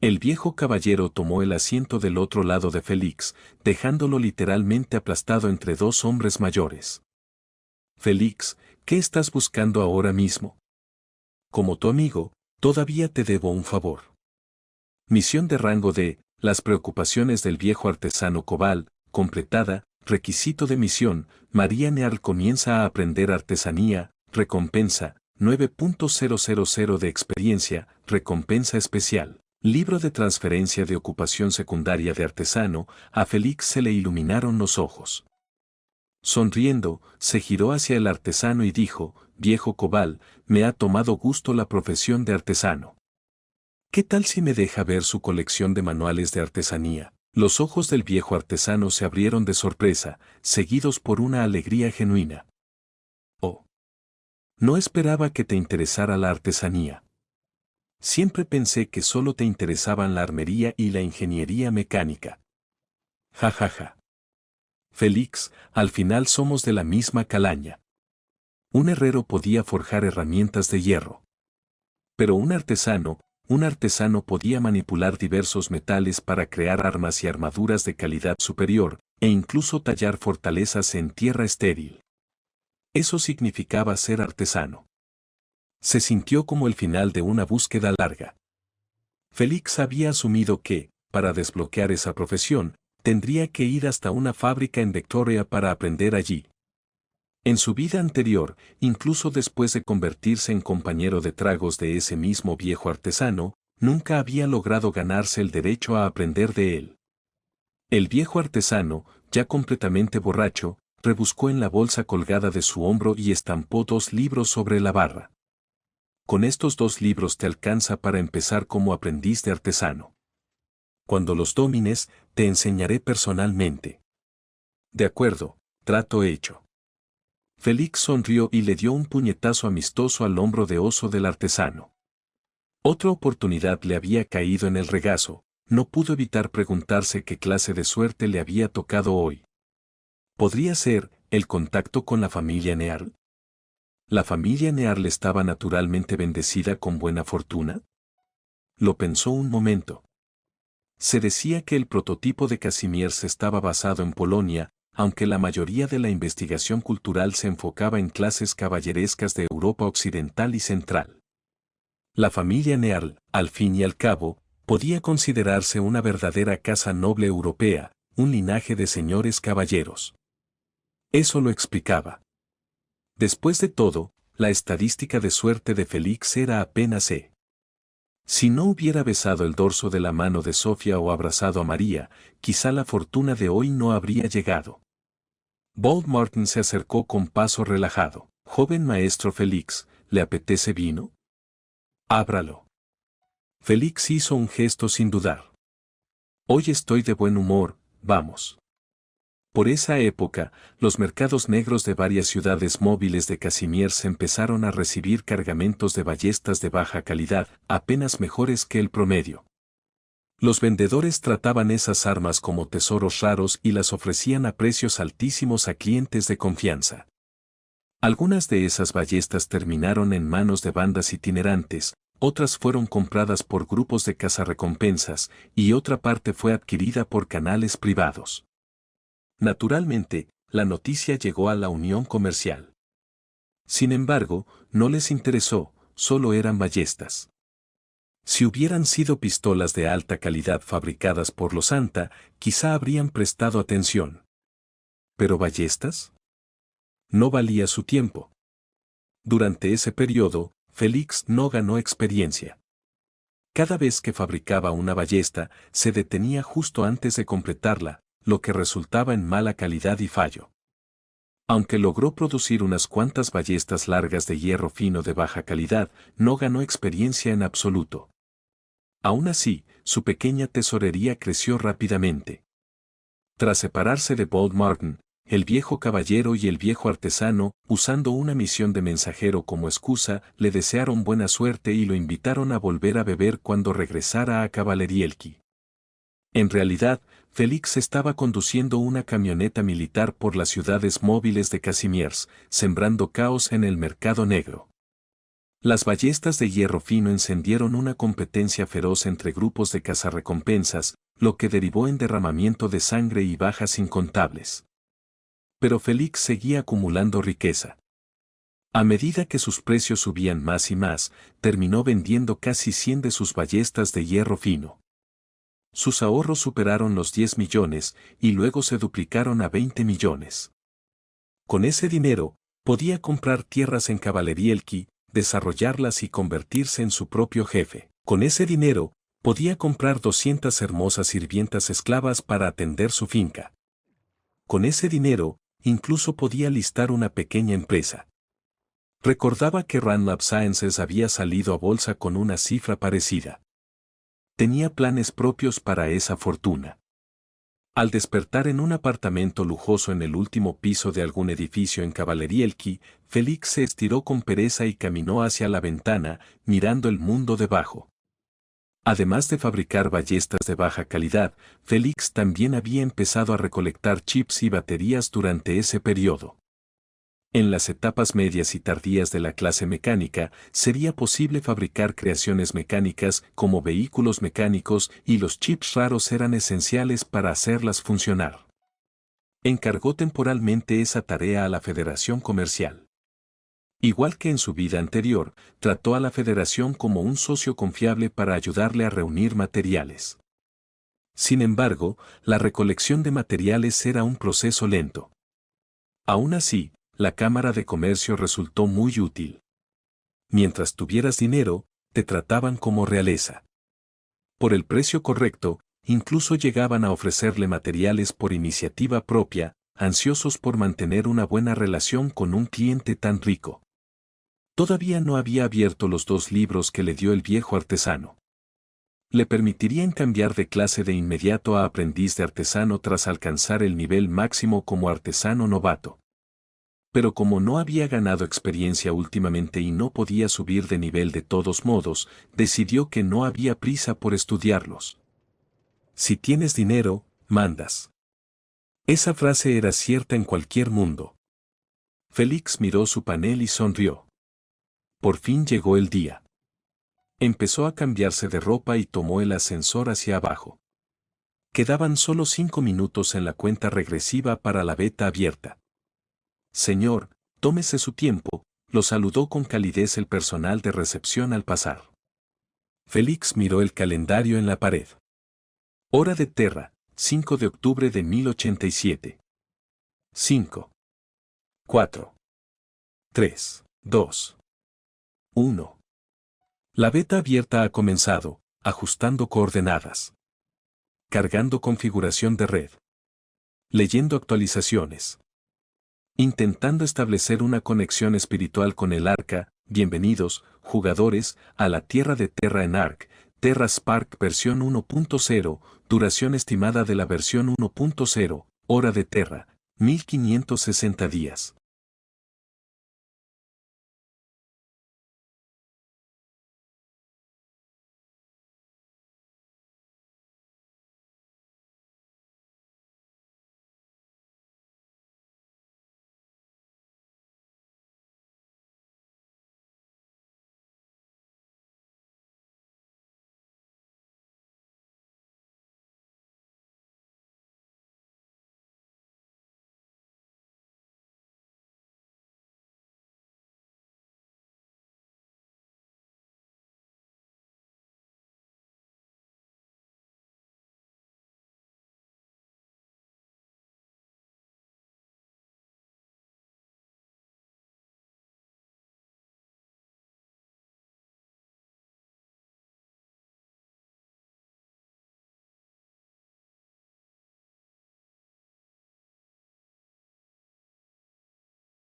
El viejo caballero tomó el asiento del otro lado de Félix, dejándolo literalmente aplastado entre dos hombres mayores. Félix, ¿qué estás buscando ahora mismo? Como tu amigo, todavía te debo un favor. Misión de rango D, las preocupaciones del viejo artesano Cobal, completada, requisito de misión, María Nearl comienza a aprender artesanía, recompensa, 9.000 de experiencia, recompensa especial. Libro de transferencia de ocupación secundaria de artesano, a Félix se le iluminaron los ojos. Sonriendo, se giró hacia el artesano y dijo, viejo Cobal, me ha tomado gusto la profesión de artesano. ¿Qué tal si me deja ver su colección de manuales de artesanía? Los ojos del viejo artesano se abrieron de sorpresa, seguidos por una alegría genuina. Oh. No esperaba que te interesara la artesanía. Siempre pensé que solo te interesaban la armería y la ingeniería mecánica. Ja ja ja. Félix, al final somos de la misma calaña. Un herrero podía forjar herramientas de hierro. Pero un artesano podía manipular diversos metales para crear armas y armaduras de calidad superior, e incluso tallar fortalezas en tierra estéril. Eso significaba ser artesano. Se sintió como el final de una búsqueda larga. Félix había asumido que, para desbloquear esa profesión, tendría que ir hasta una fábrica en Victoria para aprender allí. En su vida anterior, incluso después de convertirse en compañero de tragos de ese mismo viejo artesano, nunca había logrado ganarse el derecho a aprender de él. El viejo artesano, ya completamente borracho, rebuscó en la bolsa colgada de su hombro y estampó 2 libros sobre la barra. Con estos 2 libros te alcanza para empezar como aprendiz de artesano. Cuando los domines, te enseñaré personalmente. De acuerdo, trato hecho. Félix sonrió y le dio un puñetazo amistoso al hombro de oso del artesano. Otra oportunidad le había caído en el regazo, no pudo evitar preguntarse qué clase de suerte le había tocado hoy. ¿Podría ser el contacto con la familia Nearl? ¿La familia Nearl estaba naturalmente bendecida con buena fortuna? Lo pensó un momento. Se decía que el prototipo de Kazimierz estaba basado en Polonia, aunque la mayoría de la investigación cultural se enfocaba en clases caballerescas de Europa occidental y central. La familia Nearl, al fin y al cabo, podía considerarse una verdadera casa noble europea, un linaje de señores caballeros. Eso lo explicaba. Después de todo, la estadística de suerte de Félix era apenas E. Si no hubiera besado el dorso de la mano de Sofía o abrazado a María, quizá la fortuna de hoy no habría llegado. Bold Martin se acercó con paso relajado. Joven maestro Félix, ¿le apetece vino? Ábralo. Félix hizo un gesto sin dudar. Hoy estoy de buen humor, vamos. Por esa época, los mercados negros de varias ciudades móviles de Kazimierz empezaron a recibir cargamentos de ballestas de baja calidad, apenas mejores que el promedio. Los vendedores trataban esas armas como tesoros raros y las ofrecían a precios altísimos a clientes de confianza. Algunas de esas ballestas terminaron en manos de bandas itinerantes, otras fueron compradas por grupos de cazarrecompensas y otra parte fue adquirida por canales privados. Naturalmente, la noticia llegó a la Unión Comercial. Sin embargo, no les interesó, solo eran ballestas. Si hubieran sido pistolas de alta calidad fabricadas por los Santa, quizá habrían prestado atención. ¿Pero ballestas? No valía su tiempo. Durante ese periodo, Félix no ganó experiencia. Cada vez que fabricaba una ballesta, se detenía justo antes de completarla, lo que resultaba en mala calidad y fallo. Aunque logró producir unas cuantas ballestas largas de hierro fino de baja calidad, no ganó experiencia en absoluto. Aún así, su pequeña tesorería creció rápidamente. Tras separarse de Bold Martin, el viejo caballero y el viejo artesano, usando una misión de mensajero como excusa, le desearon buena suerte y lo invitaron a volver a beber cuando regresara a Kavalerielki. En realidad, Félix estaba conduciendo una camioneta militar por las ciudades móviles de Kazimierz, sembrando caos en el mercado negro. Las ballestas de hierro fino encendieron una competencia feroz entre grupos de cazarrecompensas, lo que derivó en derramamiento de sangre y bajas incontables. Pero Félix seguía acumulando riqueza. A medida que sus precios subían más y más, terminó vendiendo casi 100 de sus ballestas de hierro fino. Sus ahorros superaron los 10 millones y luego se duplicaron a 20 millones. Con ese dinero, podía comprar tierras en Kavalerielki, desarrollarlas y convertirse en su propio jefe. Con ese dinero, podía comprar 200 hermosas sirvientas esclavas para atender su finca. Con ese dinero, incluso podía listar una pequeña empresa. Recordaba que Randlab Sciences había salido a bolsa con una cifra parecida. Tenía planes propios para esa fortuna. Al despertar en un apartamento lujoso en el último piso de algún edificio en Kavalerielki, Félix se estiró con pereza y caminó hacia la ventana, mirando el mundo debajo. Además de fabricar ballestas de baja calidad, Félix también había empezado a recolectar chips y baterías durante ese periodo. En las etapas medias y tardías de la clase mecánica, sería posible fabricar creaciones mecánicas como vehículos mecánicos y los chips raros eran esenciales para hacerlas funcionar. Encargó temporalmente esa tarea a la Federación Comercial. Igual que en su vida anterior, trató a la Federación como un socio confiable para ayudarle a reunir materiales. Sin embargo, la recolección de materiales era un proceso lento. Aún así, la Cámara de Comercio resultó muy útil. Mientras tuvieras dinero, te trataban como realeza. Por el precio correcto, incluso llegaban a ofrecerle materiales por iniciativa propia, ansiosos por mantener una buena relación con un cliente tan rico. Todavía no había abierto los 2 libros que le dio el viejo artesano. Le permitirían cambiar de clase de inmediato a aprendiz de artesano tras alcanzar el nivel máximo como artesano novato. Pero como no había ganado experiencia últimamente y no podía subir de nivel de todos modos, decidió que no había prisa por estudiarlos. Si tienes dinero, mandas. Esa frase era cierta en cualquier mundo. Félix miró su panel y sonrió. Por fin llegó el día. Empezó a cambiarse de ropa y tomó el ascensor hacia abajo. Quedaban solo 5 minutos en la cuenta regresiva para la beta abierta. Señor, tómese su tiempo, lo saludó con calidez el personal de recepción al pasar. Félix miró el calendario en la pared. Hora de Terra, 5 de octubre de 1087. 5, 4, 3, 2, 1. La beta abierta ha comenzado, ajustando coordenadas. Cargando configuración de red. Leyendo actualizaciones. Intentando establecer una conexión espiritual con el arca. Bienvenidos, jugadores, a la Tierra de Terra en Ark, Terra Spark versión 1.0, duración estimada de la versión 1.0, hora de Terra, 1560 días.